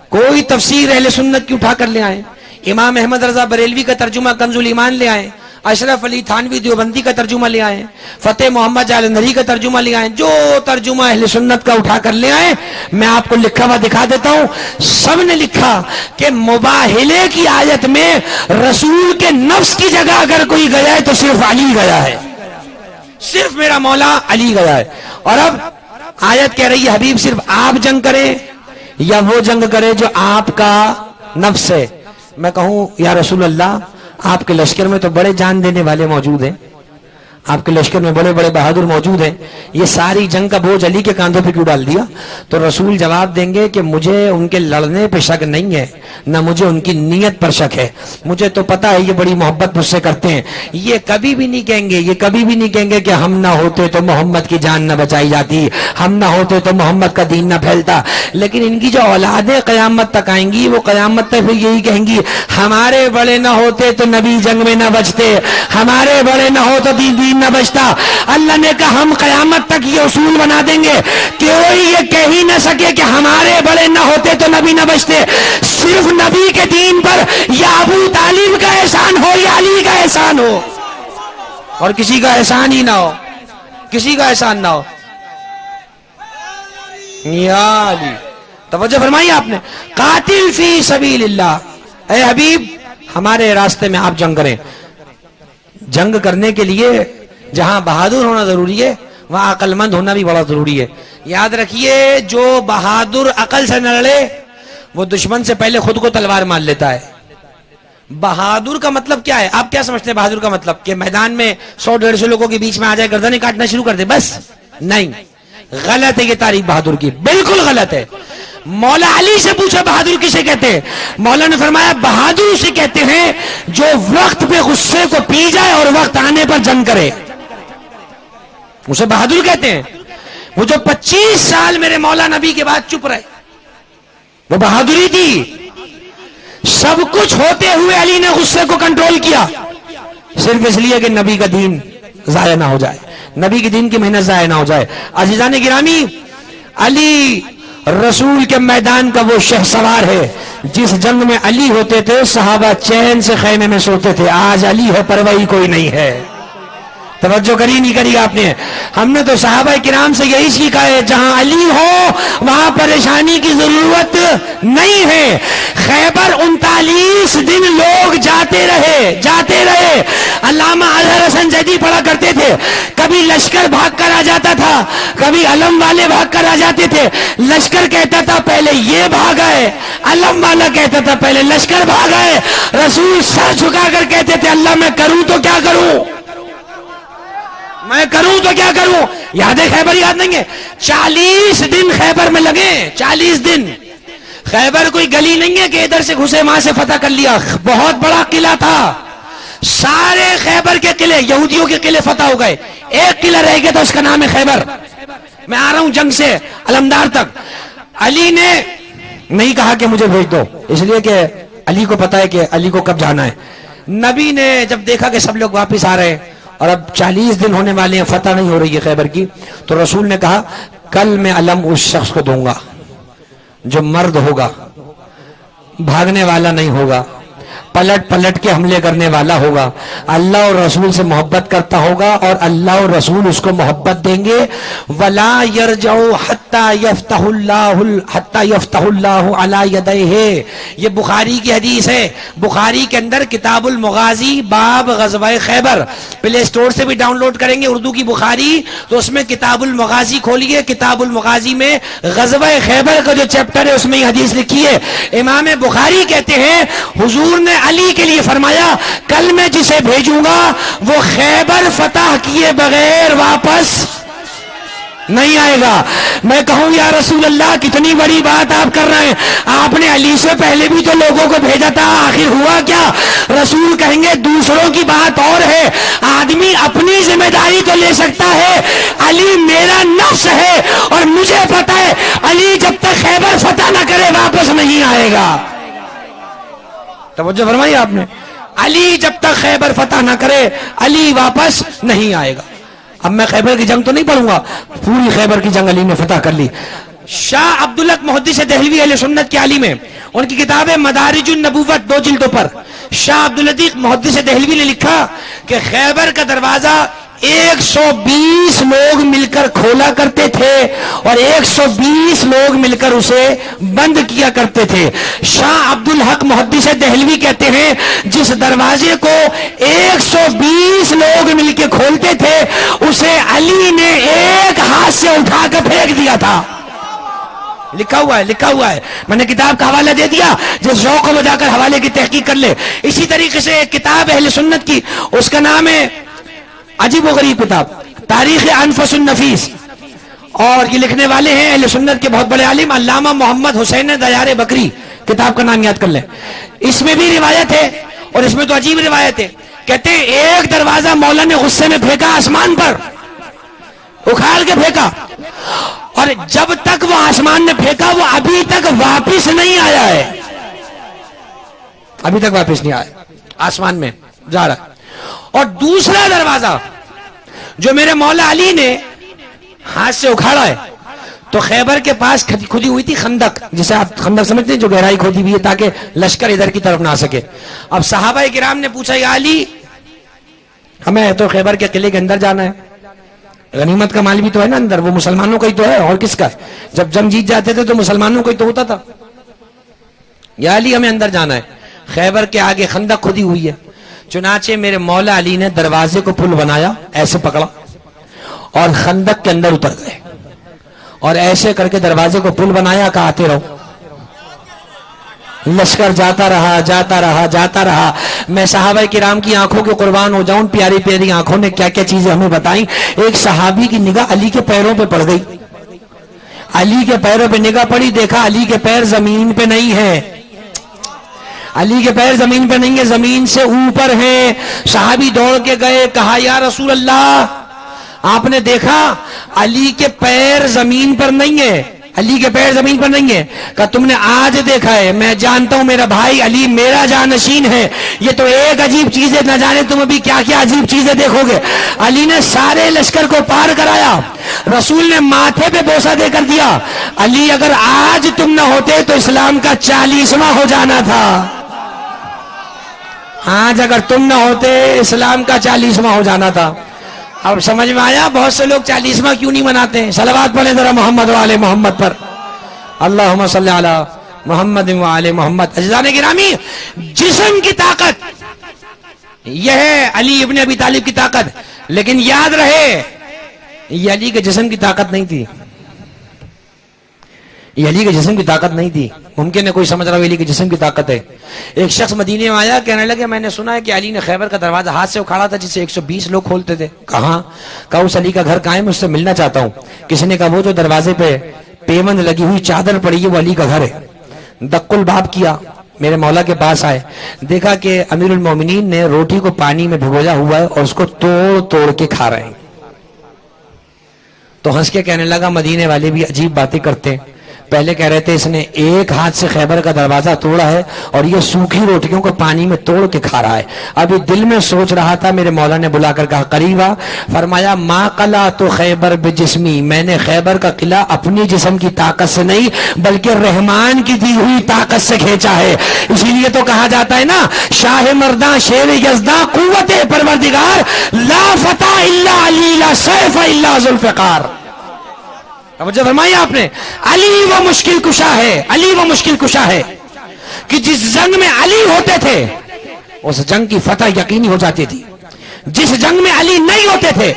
کوئی تفسیر اہل سنت کی اٹھا کر لے آئے، امام احمد رضا بریلوی کا ترجمہ کنز الایمان لے آئے، اشرف علی تھانوی دیوبندی کا ترجمہ لے آئے، فتح محمد جالندھری کا ترجمہ لے آئے، جو ترجمہ اہل سنت کا اٹھا کر لے آئے میں آپ کو لکھا ہوا دکھا دیتا ہوں. سب نے لکھا کہ مباہلے کی آیت میں رسول کے نفس کی جگہ اگر کوئی گیا ہے تو صرف علی گیا ہے، صرف میرا مولا علی گیا ہے. اور اب آیت کہہ رہی ہے حبیب صرف آپ جنگ کریں یا وہ جنگ کرے جو آپ کا نفس ہے. میں کہوں یا رسول اللہ آپ کے لشکر میں تو بڑے جان دینے والے موجود ہیں، آپ کے لشکر میں بڑے بڑے بہادر موجود ہیں، یہ ساری جنگ کا بوجھ علی کے کاندھوں پہ کیوں ڈال دیا؟ تو رسول جواب دیں گے کہ مجھے ان کے لڑنے پہ شک نہیں ہے، نہ مجھے ان کی نیت پر شک ہے. مجھے تو پتا ہے یہ بڑی محبت مجھ سے کرتے ہیں. یہ کبھی بھی نہیں کہیں گے، یہ کبھی بھی نہیں کہیں گے کہ ہم نہ ہوتے تو محمد کی جان نہ بچائی جاتی، ہم نہ ہوتے تو محمد کا دین نہ پھیلتا. لیکن ان کی جو اولادیں قیامت تک آئیں گی وہ قیامت تک پھر یہی کہیں گی ہمارے بڑے نہ ہوتے تو نبی جنگ میں نہ بچتے، ہمارے بڑے نہ ہو تو دین نہ بچتا. اللہ نے کہا ہم قیامت تک یہ اصول بنا دیں گے کہ کوئی یہ کہہ ہی نہ سکے کہ ہمارے بڑے نہ ہوتے تو نبی نہ بچتے. صرف نبی کے دین پر یا ابو طالب کا احسان ہو یا علی کا احسان ہو، اور کسی کا احسان ہی نہ ہو، کسی کا احسان نہ ہو. یا علی توجہ فرمائی آپ نے. قاتل فی سبیل اللہ، اے حبیب ہمارے راستے میں آپ جنگ کریں. جنگ کرنے کے لیے جہاں بہادر ہونا ضروری ہے وہاں عقل مند ہونا بھی بڑا ضروری ہے. یاد رکھیے جو بہادر عقل سے نہ لڑے وہ دشمن سے پہلے خود کو تلوار مار لیتا ہے. بہادر کا مطلب کیا ہے؟ آپ کیا سمجھتے ہیں بہادر کا مطلب؟ کہ میدان میں 100-150 لوگوں کے بیچ میں آ جائے گردنیں کاٹنا شروع کر دے بس؟ نہیں، غلط ہے یہ تعریف بہادر کی، بالکل غلط ہے. مولا علی سے پوچھا بہادر کسے کہتے ہیں؟ مولا نے فرمایا بہادر اسے کہتے ہیں جو وقت پہ غصے کو پی جائے اور وقت آنے پر جنگ کرے، اسے بہادر کہتے ہیں. وہ جو 25 سال میرے مولا نبی کے بعد چپ رہے، وہ بہادری تھی. سب کچھ ہوتے ہوئے علی نے غصے کو کنٹرول کیا، صرف اس لیے کہ نبی کا دین ضائع نہ ہو جائے، نبی کے دین کی محنت ضائع نہ ہو جائے. عزیزان گرامی، علی رسول کے میدان کا وہ شہ سوار ہے. جس جنگ میں علی ہوتے تھے صحابہ چین سے خیمے میں سوتے تھے. آج علی ہے پرواہی کوئی نہیں ہے. توجہ کری نہیں کری آپ نے؟ ہم نے تو صحابہ کرام سے یہی سیکھا ہے جہاں علی ہو وہاں پریشانی کی ضرورت نہیں ہے. خیبر 39 دن لوگ جاتے رہے. علامہ اظہر حسن زیدی پڑھا کرتے تھے، کبھی لشکر بھاگ کر آ جاتا تھا، کبھی علم والے بھاگ کر آ جاتے تھے. لشکر کہتا تھا پہلے یہ بھاگ آئے، علم والا کہتا تھا پہلے لشکر بھاگ آئے. رسول سر جھکا کر کہتے تھے اللہ میں کروں تو کیا کروں، میں کروں تو کیا کروں. یاد ہے خیبر؟ یاد نہیں ہے؟ 40 دن خیبر میں لگے. 40 دن. خیبر کوئی گلی نہیں ہے کہ ادھر سے گھسے وہاں سے فتح کر لیا، بہت بڑا قلعہ تھا. سارے خیبر کے قلعے، یہودیوں کے قلعے فتح ہو گئے. ایک قلعہ رہ گیا تھا، اس کا نام ہے خیبر. میں آ رہا ہوں جنگ سے علمدار تک. علی نے نہیں کہا کہ مجھے بھیج دو، اس لیے کہ علی کو پتا ہے کہ علی کو کب جانا ہے. نبی نے جب دیکھا کہ سب لوگ واپس آ رہے ہیں اور اب 40 دن ہونے والے ہیں، فتح نہیں ہو رہی ہے خیبر کی، تو رسول نے کہا کل میں علم اس شخص کو دوں گا جو مرد ہوگا، بھاگنے والا نہیں ہوگا، پلٹ کے حملے کرنے والا ہوگا، اللہ اور رسول سے محبت کرتا ہوگا اور اللہ اور رسول اس کو محبت دیں گے. ولا يرجع حتى يفتح اللہ علی یدیہ. یہ بخاری کی حدیث ہے. بخاری کے اندر کتاب المغازی باب غزوہ خیبر، پلے اسٹور سے بھی ڈاؤن لوڈ کریں گے اردو کی بخاری تو اس میں کتاب المغازی کھولیے. کتاب المغازی میں غزوہ خیبر کا جو چیپٹر ہے اس میں یہ حدیث لکھی ہے. امام بخاری کہتے ہیں حضور نے علی کے لیے فرمایا کل میں جسے بھیجوں گا وہ خیبر فتح کیے بغیر واپس نہیں آئے گا. میں کہوں یا رسول اللہ کتنی بڑی بات آپ کر رہے ہیں، آپ نے علی سے پہلے بھی تو لوگوں کو بھیجا تھا، آخر ہوا کیا؟ رسول کہیں گے دوسروں کی بات اور ہے، آدمی اپنی ذمہ داری تو لے سکتا ہے. علی میرا نفس ہے اور مجھے پتا ہے علی جب تک خیبر فتح نہ کرے واپس نہیں آئے گا. توجہ فرمائی آپ نے؟ علی جب تک خیبر فتح نہ کرے علی واپس نہیں آئے گا. اب میں خیبر کی جنگ تو نہیں پڑھوں گا، پوری خیبر کی جنگ علی نے فتح کر لی. شاہ عبدالحق محدث دہلوی اہل سنت کے عالم ہیں، ان کی کتاب ہے مدارج النبوت 2 جلدوں پر. شاہ عبدالحق محدث دہلوی نے لکھا کہ خیبر کا دروازہ 120 لوگ مل کر کھولا کرتے تھے اور 120 لوگ مل کر اسے بند کیا کرتے تھے. شاہ عبدالحق محدث دہلوی کہتے ہیں جس دروازے کو 120 لوگ مل کے کھولتے تھے اسے علی نے ایک ہاتھ سے اٹھا کر پھینک دیا تھا. لکھا ہوا ہے. میں نے کتاب کا حوالہ دے دیا، جس ذوق کو جا کر حوالے کی تحقیق کر لے. اسی طریقے سے ایک کتاب اہل سنت کی، اس کا نام ہے عجیب و غریب کتاب تاریخ انفس النفیس، اور یہ لکھنے والے ہیں اہل سنت کے بہت بڑے عالم علامہ محمد حسین دیار بکری. کتاب کا نام یاد کر لیں. اس میں بھی روایت ہے اور اس میں تو عجیب روایت ہے. کہتے ہیں ایک دروازہ مولا نے غصے میں پھینکا آسمان پر، اکھاڑ کے پھینکا، اور جب تک وہ آسمان نے پھینکا وہ ابھی تک واپس نہیں آیا ہے، ابھی تک واپس نہیں آیا، آسمان میں جا رہا. اور دوسرا دروازہ جو میرے مولا علی نے ہاتھ سے اکھاڑا ہے تو خیبر کے پاس کھودی ہوئی تھی خندق، جسے آپ خندق سمجھتے ہیں، جو گہرائی کھودی ہوئی ہے تاکہ لشکر ادھر کی طرف نہ آ سکے. اب صحابہ کرام نے پوچھا یا علی ہمیں تو خیبر کے قلعے کے اندر جانا ہے، غنیمت کا مال بھی تو ہے نا اندر، وہ مسلمانوں کا ہی تو ہے اور کس کا؟ جب جنگ جیت جاتے تھے تو مسلمانوں کا ہی تو ہوتا تھا. یا علی ہمیں اندر جانا ہے، خیبر کے آگے خندق کھودی ہوئی ہے. چنانچہ میرے مولا علی نے دروازے کو پل بنایا، ایسے پکڑا اور خندق کے اندر اتر گئے اور ایسے کر کے دروازے کو پل بنایا کہ آتے رہو. لشکر جاتا رہا جاتا رہا جاتا رہا. میں صحابہ کرام کی آنکھوں کے قربان ہو جاؤں. پیاری پیاری آنکھوں نے کیا کیا چیزیں ہمیں بتائیں. ایک صحابی کی نگاہ علی کے پیروں پہ پڑ گئی. علی کے پیروں پہ نگاہ پڑی, دیکھا علی کے پیر زمین پہ نہیں ہے. علی کے پیر زمین پہ نہیں ہے, زمین سے اوپر ہیں. صحابی دوڑ کے گئے, کہا یا رسول اللہ, آپ نے دیکھا علی کے پیر زمین پر نہیں ہے, علی کے پیر زمین پر نہیں ہے. کہا تم نے آج دیکھا ہے, میں جانتا ہوں میرا بھائی علی میرا جانشین ہے. یہ تو ایک عجیب چیز ہے, نہ جانے تم ابھی کیا کیا عجیب چیزیں دیکھو گے. علی نے سارے لشکر کو پار کرایا, رسول نے ماتھے پہ بوسہ دے کر دیا. علی اگر آج تم نہ ہوتے تو اسلام کا 40واں ہو جانا تھا. آج اگر تم نہ ہوتے اسلام کا 40واں ہو جانا تھا. اب سمجھ میں آیا بہت سے لوگ 40واں کیوں نہیں مناتے ہیں. صلوات پڑھیں ذرا محمد و آل محمد پر. اللہم صلی علی محمد و آل محمد. عزیزان گرامی, جسم کی طاقت یہ ہے علی ابن ابی طالب کی طاقت, لیکن یاد رہے یہ علی کے جسم کی طاقت نہیں تھی. یہ علی کے جسم کی طاقت نہیں تھی. ممکن ہے کوئی سمجھ رہا ہو علی کے جسم کی طاقت ہے. ایک شخص مدینے میں آیا, کہنے لگے میں نے سنا ہے کہ علی نے خیبر کا دروازہ ہاتھ سے اکھاڑا تھا جسے 120 لوگ کھولتے تھے. کہاں؟ کہا اس علی کا گھر کہاں ہے, میں اس سے ملنا چاہتا ہوں. کسی نے کہا وہ جو دروازے پہ پیوند لگی ہوئی چادر پڑی ہے وہ علی کا گھر ہے. دق الباب کیا, میرے مولا کے پاس آئے, دیکھا کہ امیر المومنین نے روٹی کو پانی میں بھگویا ہوا ہے اور اس کو توڑ توڑ کے کھا رہے ہیں. تو ہنس کے کہنے لگا مدینے والے بھی عجیب باتیں کرتے ہیں. پہلے کہہ رہے تھے اس نے ایک ہاتھ سے خیبر کا دروازہ توڑا ہے اور یہ سوکھی روٹیوں کو پانی میں توڑ کے کھا رہا ہے. ابھی دل میں سوچ رہا تھا, میرے مولا نے بلا کر کہا قریبا, فرمایا ما قلع تو خیبر بجسمی, میں نے خیبر کا قلعہ اپنی جسم کی طاقت سے نہیں بلکہ رحمان کی دی ہوئی طاقت سے کھینچا ہے. اسی لیے تو کہا جاتا ہے نا, شاہ مرداں شیر یزداں قوت پروردگار, لا فتح الا علی لا سیف الا ذوالفقار. توجہ فرمائی آپ نے, علی وہ مشکل کشا ہے, علی وہ مشکل کشا ہے کہ جس جنگ میں علی ہوتے تھے اس جنگ کی فتح یقینی ہو جاتی تھی. جس جنگ میں علی نہیں ہوتے تھے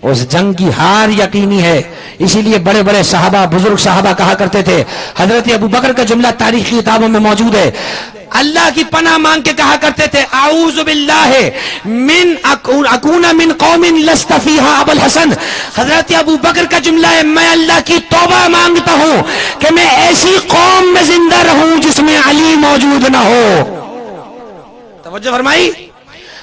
اس جنگ کی ہار یقینی ہے. اسی لیے بڑے بڑے صحابہ, بزرگ صحابہ کہا کرتے تھے, حضرت ابو بکر کا جملہ تاریخی کتابوں میں موجود ہے, اللہ کی پناہ مانگ کے کہا کرتے تھے اعوذ باللہ من اکون من قوم لست فیہا ابو الحسن. حضرت ابو بکر کا جملہ ہے, میں اللہ کی توبہ مانگتا ہوں کہ میں ایسی قوم میں زندہ رہوں جس میں علی موجود نہ ہو. توجہ فرمائی.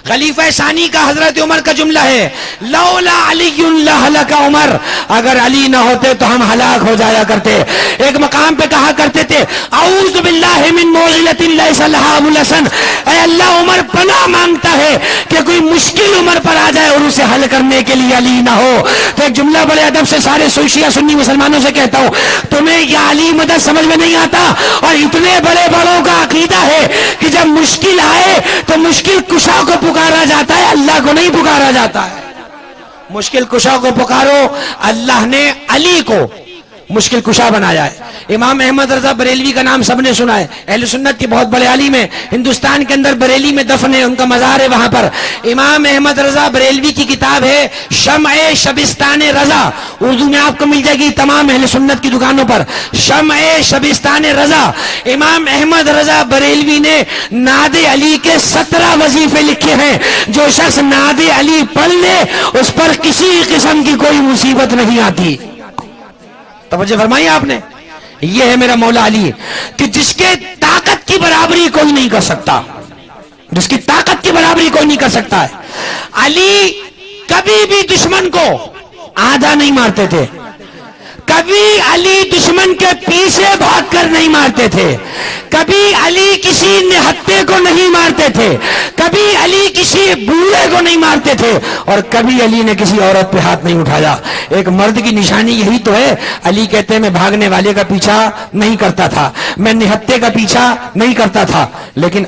خلیفہ ثانی کا حضرت عمر کا جملہ ہے, لولا علی لہلک عمر, اگر علی نہ ہوتے تو ہم ہلاک ہو جایا کرتے. ایک مقام پہ کہا کرتے تھے اعوذ باللہ من موغلۃ لیس لہا ابو الحسن, اے اللہ عمر پناہ مانگتا ہے کہ کوئی مشکل عمر پر آ جائے اور اسے حل کرنے کے لیے علی نہ ہو. تو ایک جملہ بڑے ادب سے سارے شیعہ سنی مسلمانوں سے کہتا ہوں, تمہیں یہ علی مدد سمجھ میں نہیں آتا, اور اتنے بڑے بڑوں کا عقیدہ ہے کہ جب مشکل آئے تو مشکل کشا کو پکارا جاتا ہے, اللہ کو نہیں پکارا جاتا ہے. مشکل کشا کو پکارو, اللہ نے علی کو مشکل کشا بنایا ہے. امام احمد رضا بریلوی کا نام سب نے سنا ہے, اہل سنت کے بہت بڑے عالم ہیں. ہندوستان کے اندر بریلی میں دفن ہے, ان کا مزار ہے وہاں پر. امام احمد رضا بریلوی کی کتاب ہے شمع شبستان رضا, اردو میں آپ کو مل جائے گی تمام اہل سنت کی دکانوں پر, شمع شبستان رضا. امام احمد رضا بریلوی نے ناد علی کے 17 وظیفے لکھے ہیں. جو شخص ناد علی پڑھ لے اس پر کسی قسم کی کوئی مصیبت نہیں آتی. توجہ فرمائی آپ نے. یہ ہے میرا مولا علی کہ جس کے طاقت کی برابری کوئی نہیں کر سکتا, جس کی طاقت کی برابری کوئی نہیں کر سکتا ہے. علی کبھی بھی دشمن کو آدھا نہیں مارتے تھے, کبھی علی دشمن کے پیچھے بھاگ کر نہیں مارتے تھے, کبھی علی کسی نہتے کو نہیں مارتے تھے, کبھی علی کسی بوڑھے کو نہیں مارتے تھے, اور کبھی علی نے کسی عورت پہ ہاتھ نہیں اٹھایا. ایک مرد کی نشانی یہی تو ہے. علی کہتے ہیں میں بھاگنے والے کا پیچھا نہیں کرتا تھا, میں نہتے کا پیچھا نہیں کرتا تھا, لیکن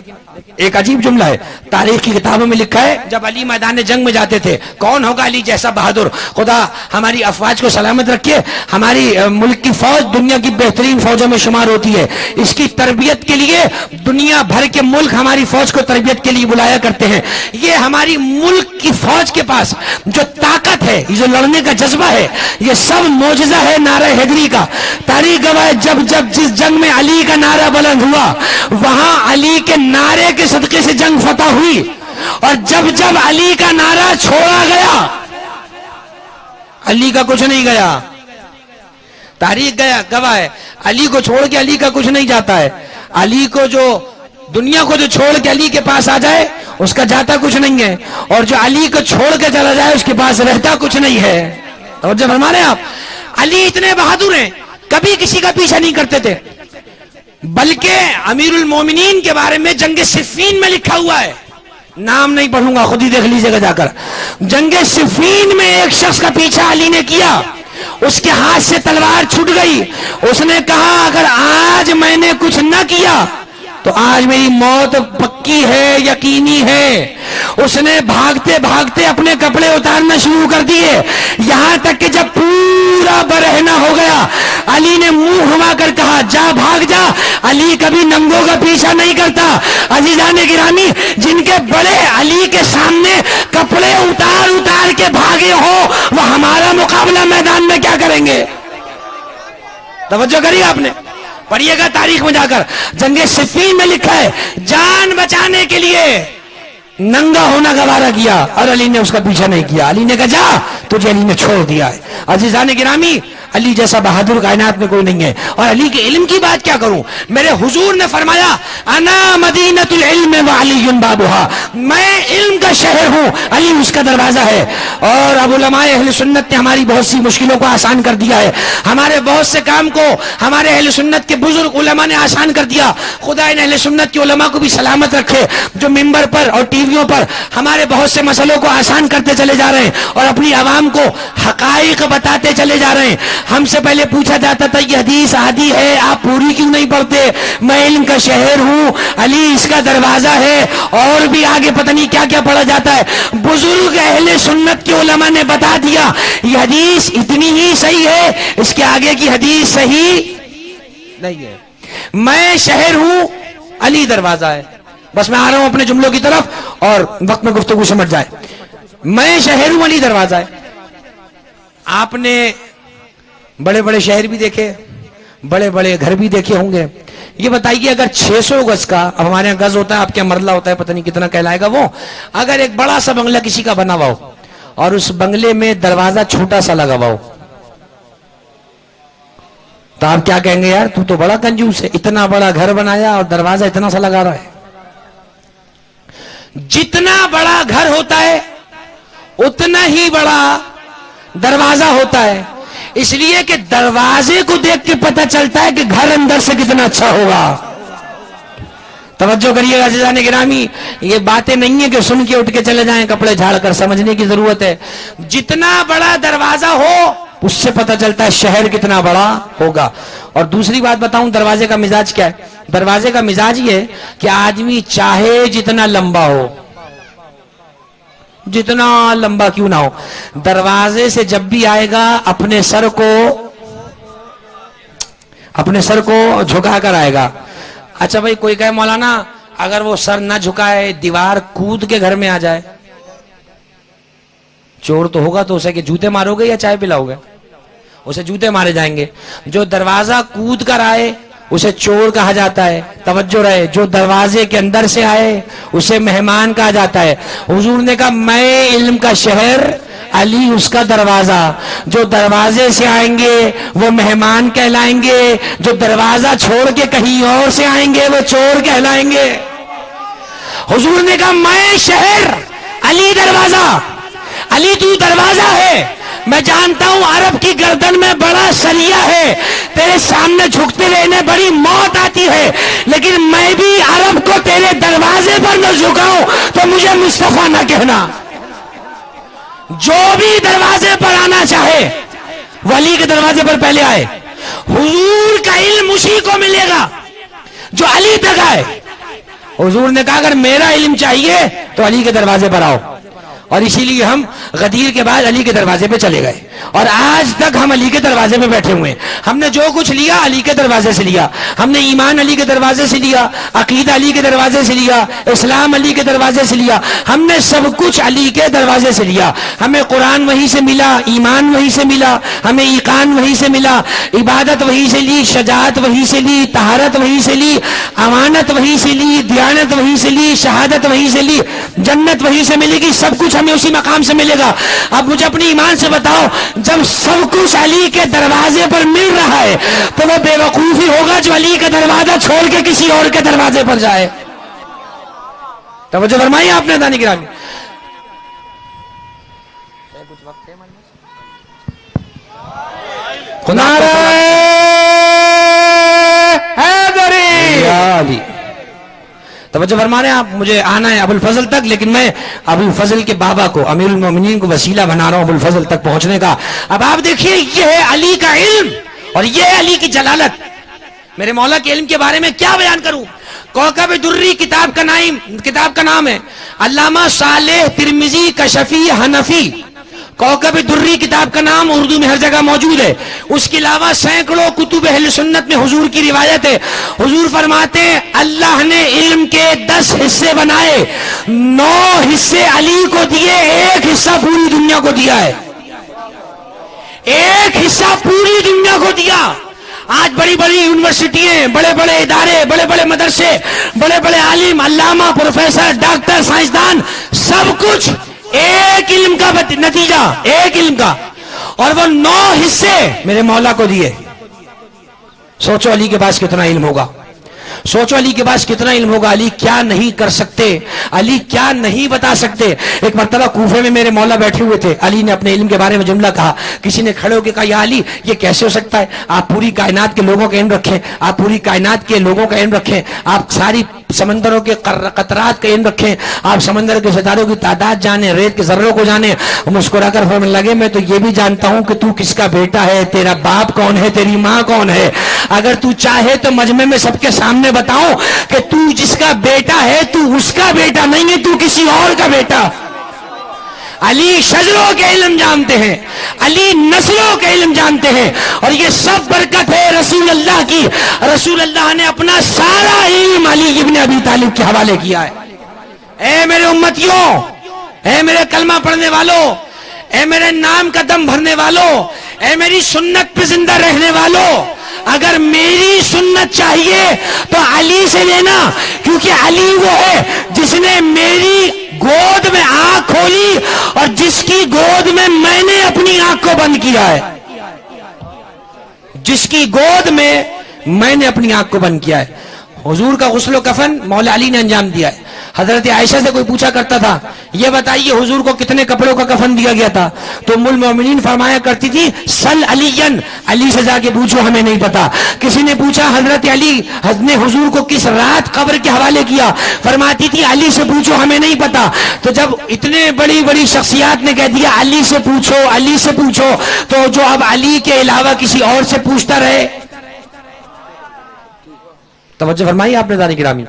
ایک عجیب جملہ ہے، تاریخ کی کتابوں میں لکھا ہے جب علی میدان جنگ میں جاتے تھے، کون ہوگا علی جیسا بہادر؟ خدا ہماری افواج کو سلامت رکھے، ہماری ملک کی فوج دنیا کی بہترین فوجوں میں شمار ہوتی ہے، اس کی تربیت کے لیے دنیا بھر کے ملک ہماری فوج کو تربیت کے لیے بلایا کرتے ہیں۔ یہ ہماری ملک کی فوج کے پاس جو طاقت ہے، یہ جو لڑنے کا جذبہ ہے، یہ سب معجزہ ہے نعرہ حیدری کا۔ تاریخ گواہ ہے جب جس جنگ میں علی کا نعرہ بلند ہوا، وہاں علی کے نعرے کے صدقے سے جنگ فتح ہوئی، اور جب علی کا نعرہ چھوڑا گیا، علی کا کچھ نہیں گیا۔ تاریخ گواہ ہے علی کو چھوڑ کے علی کا کچھ نہیں جاتا ہے، علی کو جو دنیا کو جو چھوڑ کے علی کے پاس آ جائے اس کا جاتا کچھ نہیں ہے، اور جو علی کو چھوڑ کے چلا جائے اس کے پاس رہتا کچھ نہیں ہے۔ اور جب ہمارے آپ علی اتنے بہادر ہیں، کبھی کسی کا پیچھا نہیں کرتے تھے، بلکہ امیر المومنین کے بارے میں جنگ صفین میں لکھا ہوا ہے، نام نہیں پڑھوں گا، خود ہی دیکھ لیجیے گا جا کر۔ جنگ صفین میں ایک شخص کا پیچھا علی نے کیا، اس کے ہاتھ سے تلوار چھوٹ گئی، اس نے کہا اگر آج میں نے کچھ نہ کیا تو آج میری موت پکی ہے، یقینی ہے۔ اس نے بھاگتے بھاگتے اپنے کپڑے اتارنا شروع کر دیے، یہاں تک کہ جب پورا برہنہ ہو گیا، علی نے منہ گھما کر کہا جا بھاگ جا۔ علی کبھی ننگوں کا پیچھا نہیں کرتا۔ عزیزان گرامی، جن کے بڑے علی کے سامنے کپڑے اتار اتار کے بھاگے ہو، وہ ہمارا مقابلہ میدان میں کیا کریں گے؟ توجہ کریے، آپ نے پڑھیے گا تاریخ میں جا کر، جنگ صفین میں لکھا ہے جان بچانے کے لیے ننگا ہونا گوارا کیا، اور علی نے اس کا پیچھا نہیں کیا۔ علی نے کہا جا، تجھے علی نے چھوڑ دیا ہے۔ عزیزان گرامی، علی جیسا بہادر کائنات میں کوئی نہیں ہے۔ اور علی کے علم کی بات کیا کروں، میرے حضور نے فرمایا انا مدینۃ العلم وعلی بابھا، میں علم کا شہر ہوں، علی اس کا دروازہ ہے۔ اور اب علماء اہل سنت نے ہماری بہت سی مشکلوں کو آسان کر دیا ہے، ہمارے بہت سے کام کو ہمارے اہل سنت کے بزرگ علماء نے آسان کر دیا۔ خدا ان اہل سنت کے علماء کو بھی سلامت رکھے، جو ممبر پر اور ٹی ویوں پر ہمارے بہت سے مسئلوں کو آسان کرتے چلے جا رہے ہیں اور اپنی عوام کو حقائق بتاتے چلے جا رہے ہیں۔ ہم سے پہلے پوچھا جاتا تھا یہ حدیث آدھی ہے، آپ پوری کیوں نہیں پڑھتے؟ میں علم کا شہر ہوں، علی اس کا دروازہ ہے، اور بھی آگے پتہ نہیں کیا کیا پڑھا جاتا ہے۔ بزرگ اہل سنت کے علماء نے بتا دیا یہ حدیث اتنی ہی صحیح ہے، اس کے آگے کی حدیث صحیح نہیں ہے۔ میں شہر ہوں، علی دروازہ ہے۔ بس میں آ رہا ہوں اپنے جملوں کی طرف اور وقت میں گفتگو سمجھ جائے۔ میں شہر ہوں، علی دروازہ ہے۔ آپ نے بڑے بڑے شہر بھی دیکھے، بڑے بڑے گھر بھی دیکھے ہوں گے۔ یہ بتائیے اگر 600 گز کا، اب ہمارے یہاں گز ہوتا ہے، آپ کے مرلہ ہوتا ہے، پتہ نہیں کتنا کہلائے گا وہ، اگر ایک بڑا سا بنگلہ کسی کا بنا ہوا ہو اور اس بنگلے میں دروازہ چھوٹا سا لگا ہوا ہو، تو آپ کیا کہیں گے؟ یار تو تو بڑا کنجوس ہے، اتنا بڑا گھر بنایا اور دروازہ اتنا سا لگا رہا ہے۔ جتنا بڑا گھر ہوتا ہے اتنا ہی بڑا دروازہ ہوتا ہے، اس لیے کہ دروازے کو دیکھ کے پتہ چلتا ہے کہ گھر اندر سے کتنا اچھا ہوگا۔ توجہ کریے گا عزیزان گرامی، یہ باتیں نہیں ہیں کہ سن کے اٹھ کے چلے جائیں، کپڑے جھاڑ کر، سمجھنے کی ضرورت ہے۔ جتنا بڑا دروازہ ہو اس سے پتہ چلتا ہے شہر کتنا بڑا ہوگا۔ اور دوسری بات بتاؤں دروازے کا مزاج کیا ہے؟ دروازے کا مزاج یہ ہے کہ آدمی چاہے جتنا لمبا ہو، جتنا لمبا کیوں نہ ہو، دروازے سے جب بھی آئے گا اپنے سر کو جھکا کر آئے گا۔ اچھا بھائی کوئی کہے مولانا اگر وہ سر نہ جھکائے، دیوار کود کے گھر میں آ جائے، چور تو ہوگا تو اسے کہ جوتے مارو گے یا چائے پلاؤ گے؟ اسے جوتے مارے جائیں گے۔ جو دروازہ کود کر آئے اسے چور کہا جاتا ہے، توجہ رہے۔ جو دروازے کے اندر سے آئے اسے مہمان کہا جاتا ہے۔ حضور نے کہا میں علم کا شہر، علی اس کا دروازہ۔ جو دروازے سے آئیں گے وہ مہمان کہلائیں گے، جو دروازہ چھوڑ کے کہیں اور سے آئیں گے وہ چور کہلائیں گے۔ حضور نے کہا میں شہر، علی دروازہ۔ علی تو دروازہ ہے، میں جانتا ہوں عرب کی گردن میں بڑا سریہ ہے، تیرے سامنے جھکتے رہنے بڑی موت آتی ہے، لیکن میں بھی عرب کو تیرے دروازے پر نہ جھکاؤں تو مجھے مصطفیٰ نہ کہنا۔ جو بھی دروازے پر آنا چاہے وہ علی کے دروازے پر پہلے آئے۔ حضور کا علم اسی کو ملے گا جو علی تک آئے۔ حضور نے کہا اگر میرا علم چاہیے تو علی کے دروازے پر آؤ، اور اسی لیے ہم غدیر کے بعد علی کے دروازے پہ چلے گئے، اور آج تک ہم علی کے دروازے پہ بیٹھے ہوئے ہیں۔ ہم نے جو کچھ لیا علی کے دروازے سے لیا، ہم نے ایمان علی کے دروازے سے لیا، عقیدہ علی کے دروازے سے لیا، اسلام علی کے دروازے سے لیا، ہم نے سب کچھ علی کے دروازے سے لیا۔ ہمیں قرآن وہی سے ملا، ایمان وہی سے ملا، ہمیں ایقان وہی سے ملا، عبادت وہی سے لی، شجاعت وہی سے لی، طہارت وہی سے لی، امانت وہی سے لی، دیانت وہی سے لی، شہادت وہی سے لی، جنت وہی سے ملے گی، سب کچھ ہمیں اسی مقام سے ملے گا۔ اب مجھے اپنی ایمان سے بتاؤ، جب سب کچھ علی کے دروازے پر مل رہا ہے تو وہ بے وقوفی ہوگا جو علی کا دروازہ چھوڑ کے کسی اور کے دروازے پر جائے؟ توجہ فرمائی آپ نے دانی گرامی۔ حیدری، توجہ فرما رہے ہیں آپ؟ مجھے آنا ہے ابو الفضل تک، لیکن میں ابو الفضل کے بابا کو، امیر المومنین کو وسیلہ بنا رہا ہوں ابو الفضل تک پہنچنے کا۔ اب آپ دیکھیے، یہ ہے علی کا علم اور یہ ہے علی کی جلالت۔ میرے مولا کے علم کے بارے میں کیا بیان کروں؟ کوکب دری کتاب کا نام ہے، علامہ صالح ترمذی کشفی حنفی، کوکب دری کتاب کا نام اردو میں ہر جگہ موجود ہے۔ اس کے علاوہ سینکڑوں کتب اہل سنت میں حضور کی روایت ہے۔ حضور فرماتے ہیں اللہ نے علم کے 10 حصے بنائے، 9 حصے علی کو دیے، 1 حصہ پوری دنیا کو دیا ہے، 1 حصہ پوری دنیا کو دیا۔ آج بڑی بڑی یونیورسٹیاں، بڑے بڑے ادارے، بڑے بڑے مدرسے، بڑے بڑے عالم، علامہ، پروفیسر، ڈاکٹر، سائنسدان، سب کچھ ایک علم کا نتیجہ، ایک علم کا، اور وہ 9 حصے میرے مولا کو دیے۔ سوچو علی کے پاس کتنا علم ہوگا، سوچو علی کے پاس کتنا علم ہوگا، علی کیا نہیں کر سکتے، علی کیا نہیں بتا سکتے۔ ایک مرتبہ کوفے میں میرے مولا بیٹھے ہوئے تھے، علی نے اپنے علم کے بارے میں جملہ کہا، کسی نے کھڑے ہو کے کہا یا علی یہ کیسے ہو سکتا ہے؟ آپ پوری کائنات کے لوگوں کا علم رکھیں، آپ پوری کائنات کے لوگوں کا علم رکھیں، آپ ساری سمندروں کے قطرات کا علم رکھیں، آپ سمندر کے ستاروں کی تعداد جانیں، ریت کے ذروں کو جانیں۔ مسکرا کر فرمانے لگے میں تو یہ بھی جانتا ہوں کہ تو کس کا بیٹا ہے، تیرا باپ کون ہے، تیری ماں کون ہے۔ اگر تو چاہے تو مجمع میں سب کے سامنے بتاؤں کہ تو جس کا بیٹا ہے تو اس کا بیٹا نہیں ہے، تو کسی اور کا بیٹا۔ علی شجروں کے علم جانتے ہیں، علی نسلوں کے علم جانتے ہیں، اور یہ سب برکت ہے رسول اللہ کی۔ رسول اللہ نے اپنا سارا علم علی ابن ابی طالب کے حوالے کیا ہے۔ اے میرے امتیوں، اے میرے کلمہ پڑھنے والوں، اے میرے نام کا دم بھرنے والوں، اے میری سنت پہ زندہ رہنے والوں، اگر میری سنت چاہیے تو علی سے لینا، کیونکہ علی وہ ہے جس نے میری گود میں آنکھ کھولی اور جس کی گود میں نے اپنی آنکھ کو بند کیا ہے، جس کی گود میں نے اپنی آنکھ کو بند کیا ہے۔ حضور کا غسل و کفن مولا علی نے انجام دیا ہے۔ حضرت عائشہ سے کوئی پوچھا کرتا تھا یہ بتائیے حضور کو کتنے کپڑوں کا کفن دیا گیا تھا، تو ام المومنین فرمایا کرتی تھی سل علیًا، علی سے جا کے پوچھو ہمیں نہیں پتا۔ کسی نے پوچھا حضرت علی نے حضور کو کس رات قبر کے حوالے کیا، فرماتی تھی علی سے پوچھو ہمیں نہیں پتا۔ تو جب اتنے بڑی بڑی شخصیات نے کہہ دیا علی سے پوچھو، علی سے پوچھو، تو جو اب علی کے علاوہ کسی اور سے پوچھتا رہے؟ توجہ فرمائی آپ نے دانی گرامی،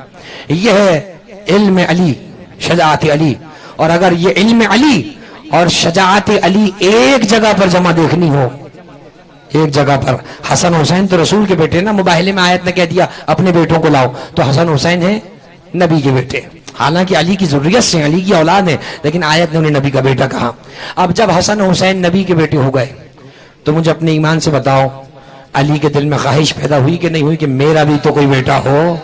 یہ ہے علم علی، شجاعت علی۔ اور اگر یہ علم علی اور شجاعت علی ایک جگہ پر جمع دیکھنی ہو، ایک جگہ پر، حسن حسین تو رسول کے بیٹے نا، مباہلے میں آیت نے کہہ دیا اپنے بیٹوں کو لاؤ، تو حسن حسین ہیں نبی کے بیٹے، حالانکہ علی کی ذریت سے، علی کی اولاد ہے، لیکن آیت نے انہیں نبی کا بیٹا کہا۔ اب جب حسن حسین نبی کے بیٹے ہو گئے تو مجھے اپنے ایمان سے بتاؤ علی کے دل میں خواہش پیدا ہوئی کہ نہیں ہوئی کہ میرا بھی تو کوئی بیٹا ہو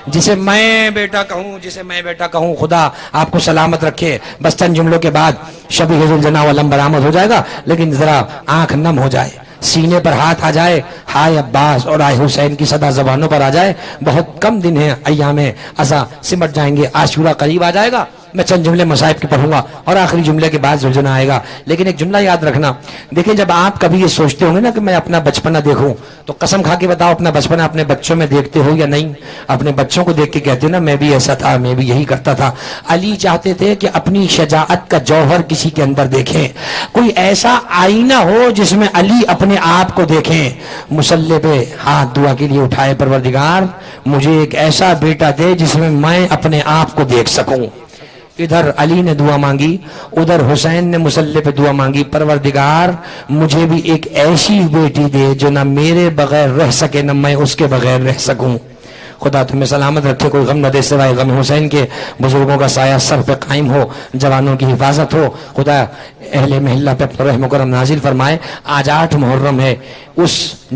جسے میں بیٹا کہوں، جسے میں بیٹا کہوں؟ خدا آپ کو سلامت رکھے۔ بس چند جملوں کے بعد شبیہ ذوالجناح والعلم برآمد ہو جائے گا، لیکن ذرا آنکھ نم ہو جائے، سینے پر ہاتھ آ جائے، ہائے عباس اور آئے حسین کی صدا زبانوں پر آ جائے۔ بہت کم دن ہیں، ایام عزا سمٹ جائیں گے، عاشورہ قریب آ جائے گا، میں چند جملے مصائب کے پڑھوں گا اور آخری جملے کے بعد زلزلہ آئے گا، لیکن ایک جملہ یاد رکھنا. دیکھیں جب آپ کبھی یہ سوچتے ہوں گے نا کہ میں اپنا بچپنا دیکھوں، تو قسم کھا کے بتاؤ اپنا بچپنا اپنے بچوں میں دیکھتے ہو یا نہیں؟ اپنے بچوں کو دیکھ کے کہتے ہو نا میں بھی ایسا تھا، میں بھی یہی کرتا تھا. علی چاہتے تھے کہ اپنی شجاعت کا جوہر کسی کے اندر دیکھیں، کوئی ایسا آئینہ ہو جس میں علی اپنے آپ کو دیکھیں. مصلی پہ ہاتھ دعا کے لیے اٹھائے، پروردگار مجھے ایک ایسا بیٹا دے جس میں میں اپنے آپ کو دیکھ سکوں. ادھر علی نے دعا مانگی، ادھر حسین نے مصلی پہ دعا مانگی، پروردگار مجھے بھی ایک ایسی بیٹی دے جو نہ میرے بغیر رہ سکے نہ میں اس کے بغیر رہ سکوں. خدا تمہیں سلامت رکھے، کوئی غم نہ دے سوائے غم حسین کے. بزرگوں کا سایہ سر پہ قائم ہو، جوانوں کی حفاظت ہو. خدا اہل محلہ پہ رحم و کرم نازل فرمائے. آج 8 محرم ہے، اس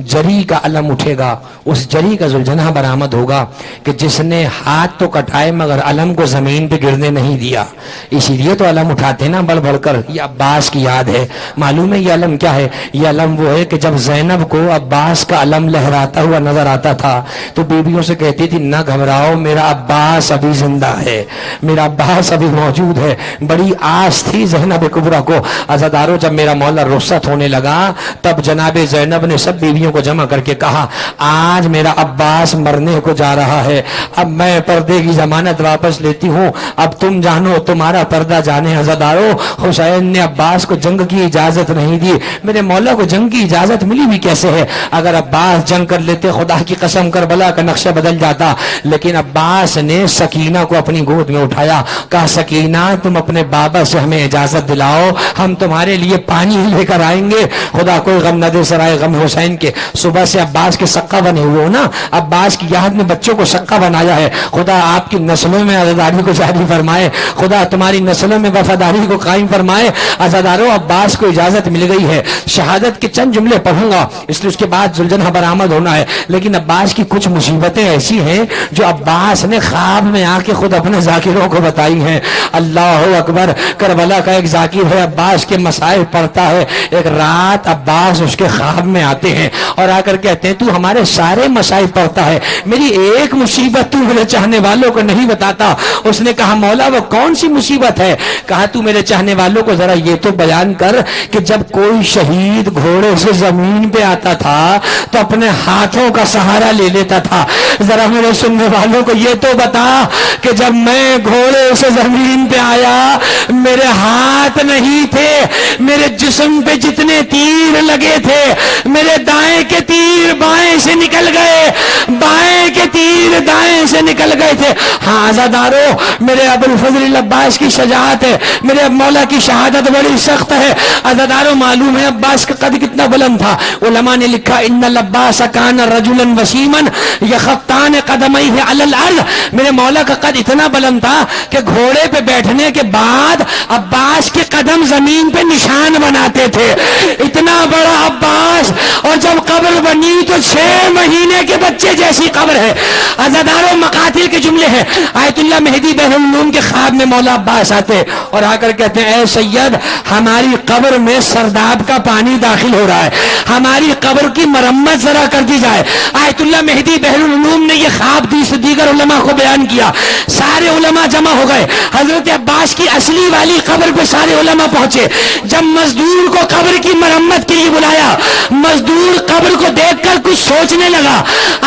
جری کا علم اٹھے گا، اس جری کا ذوالجناح برآمد ہوگا کہ جس نے ہاتھ تو کٹائے مگر علم کو زمین پہ گرنے نہیں دیا. اسی لیے تو علم اٹھاتے نا بڑھ بڑھ کر. یہ عباس کی یاد ہے. معلوم ہے یہ علم کیا ہے؟ یہ علم وہ ہے کہ جب زینب کو عباس کا علم لہراتا ہوا نظر آتا تھا تو بیویوں سے کہتی تھی نہ گھبراؤ، میرا عباس ابھی زندہ ہے، میرا عباس ابھی موجود ہے. بڑی آس تھی زینب کبریٰ کو. عزادارو جب میرا مولا رخصت ہونے لگا تب جناب زینب نے سب بیویوں کو جمع کر کے کہا آج میرا عباس مرنے کو جا رہا ہے، اب میں پردے کی ضمانت واپس لیتی ہوں، اب تم جانو تمہارا پردہ جانے. عزادارو حسین نے عباس کو جنگ کی اجازت نہیں دی. میرے مولا کو جنگ کی اجازت ملی بھی کیسے ہے؟ اگر عباس جنگ کر لیتے خدا کی قسم کربلا کا نقشہ بدل جاتا. لیکن عباس نے سکینہ کو اپنی گود میں اٹھایا، کہا سکینہ تم اپنے بابا سے ہمیں اجازت دلاؤ، ہم تمہارے لیے پانی لے کر آئیں گے. خدا کوئی غم نہ دے سرائے غم حسین کے. صبح سے عباس کے سقہ بنے ہوئے ہو نا، عباس کی یاد میں بچوں کو سقہ بنایا ہے. خدا آپ کی نسلوں میں عزاداری کو جاری فرمائے، خدا تمہاری نسلوں میں وفاداری کو قائم فرمائے. عزادارو عباس کو اجازت مل گئی ہے. شہادت کے چند جملے پڑھوں گا اس لیے اس کے بعد ذوالجناح برآمد ہونا ہے. لیکن عباس کی کچھ مصیبتیں ایسی ہیں جو عباس نے خواب میں آ کے خود اپنے ذاکروں کو بتائی ہیں. اللہ اکبر. کربلا کا ایک ذاکر ہے، عباس کے مسائل پڑھتا ہے. ایک رات عباس اس کے خواب میں آتے ہیں اور آ کر کہتے ہیں تو ہمارے سارے مسائل پڑھتا ہے، میری ایک مصیبت تو میرے چاہنے والوں کو نہیں بتاتا. اس نے کہا مولا وہ کون سی مصیبت ہے؟ کہا تو میرے چاہنے والوں کو ذرا یہ تو بیان کر کہ جب کوئی شہید گھوڑے سے زمین پہ آتا تھا تو اپنے ہاتھوں کا سہارا لے لیتا تھا. ذرا میرے سننے والوں کو یہ تو بتا کہ جب میں گھوڑے سے زمین پہ آیا میرے ہاتھ نہیں تھے، میرے جسم پہ جتنے تیر لگے تھے میرے دائیں کے تیر بائیں سے نکل گئے، بائیں کے تیر دائیں سے نکل گئے تھے. ہاں عزادارو میرے ابوالفضل عباس کی شجاعت ہے، میرے مولا کی شہادت بڑی سخت ہے. عزادارو معلوم ہے عباس کا قد کتنا بلند تھا؟ علماء نے لکھا ان العباس کان رجلا وسیما یخطان قدمیہ علی الارض. میرے مولا کا قد اتنا بلند تھا کہ گھوڑے پہ بیٹھنے کے بعد عباس کے قدم زمین پہ نشان بناتے تھے. اتنا بڑا عباس، اور جب قبر بنی تو 6 مہینے کے بچے جیسی قبر ہے. عزاداروں مقاتل کے جملے ہیں. آیت اللہ مہدی بحر العلوم کے خواب میں مولا عباس آتے اور آ کر کہتے ہیں اے سید ہماری قبر میں سرداب کا پانی داخل ہو رہا ہے، ہماری قبر کی مرمت ذرا کر دی جائے. آیت اللہ مہدی بحر العلوم نے یہ خواب دیگر علماء کو بیان کیا. سارے علماء جمع ہو گئے. حضرت عباس کی اصلی والی قبر پہ سارے علماء پہنچے. جب مزدور کو قبر کی مرمت کے لیے بلایا، مزدور قبر کو دیکھ کر کچھ سوچنے لگا.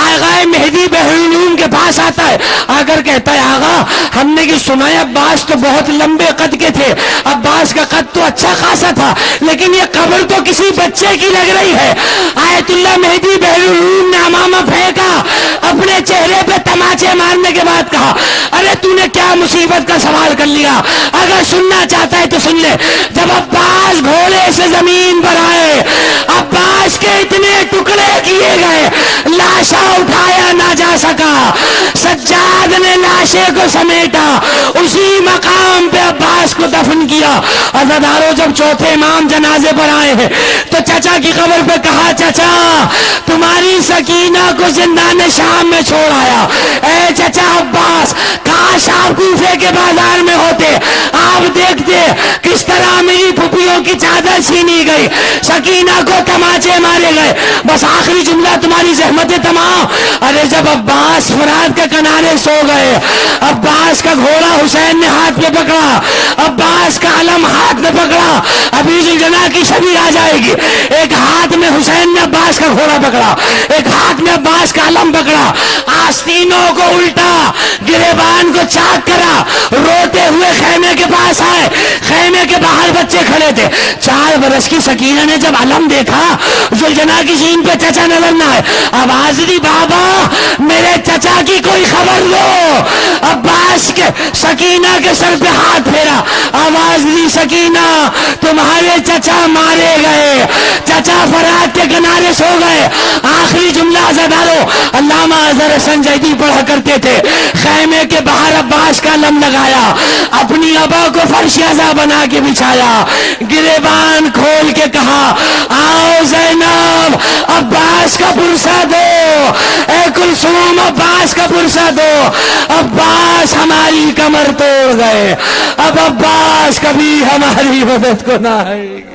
آغا مہدی بحر العلوم کے پاس آتا ہے، آ کر کہتا ہے آغا ہم نے یہ سنا ہے عباس تو بہت لمبے قد کے تھے، عباس کا قد تو اچھا خاصا تھا، لیکن یہ قبر تو کسی بچے کی لگ رہی ہے. آیت اللہ مہدی بحر العلوم نے امامہ پھینکا، اپنے چہرے پہ تماچے مارنے کے بعد کہا ارے تو نے کیا مصیبت کا سوال کر لیا؟ اگر سننا چاہتا ہے تو سن لے. جب عباس گھوڑے سے زمین پر آئے، عباس کے اتنے ٹکڑے کیے گئے، لاشا اٹھایا نہ جا سکا. سجاد نے لاشے کو سمیٹا، اسی مقام پہ عباس کو دفن کیا. عزاداروں جب چوتھے امام جنازے پر آئے ہیں تو چچا کی قبر پہ کہا چچا تمہاری سکینہ کو زندان شام میں چھوڑ آیا. اے چچا عباس کہا کاش آپ کوفے کے بازار میں ہوتے، آپ دیکھتے کس طرح میری پھپھیوں کی چادر چھینی گئی، سکینہ کو تماچے مارے گئے۔ بس آخری جملہ تمہاری زحمتیں تمام۔ ارے جب عباس فرات کے کنارے سو گئے، عباس کا گھوڑا حسین نے ہاتھ میں پکڑا، عباس کا علم ہاتھ میں پکڑا، ابھی ذوالجناح کی شبی آ جائے گی، ایک ہاتھ میں حسین نے عباس کا گھوڑا پکڑا، ایک ہاتھ میں عباس کا علم پکڑا، آستینوں کو الٹا، گریبان کو چاک کرا، روتے ہوئے خیمے کے پاس آئے۔ خیمے کے باہر بچے کھڑے تھے۔ 4 برس کی سکینہ نے جب علم دیکھا، ذوالجناح کی شین پہ چچا نظر نہ آئے، آواز دی بابا میرے چچا کی کوئی خبر دو۔ عباس کے سکینہ کے سر پہ ہاتھ پھیرا، آواز دی سکینہ تمہارے چچا مارے گئے، چچا فرات کے کنارے سو گئے۔ آخری جملہ عزادارو علامہ اظہر حسن زیدی پڑھا کرتے تھے، خیمے کے باہر عباس کا علم لگایا، اپنی ابا کو فرش عزا بنا کے بچھایا، گریبان کھول کے کہا آؤ زینب عباس کا پرسہ دو، اے کلثوم عباس کا پرسہ دو۔ عباس ہماری کمر توڑ گئے، اب عباس کبھی ہماری مدد کو نہ آئے گے۔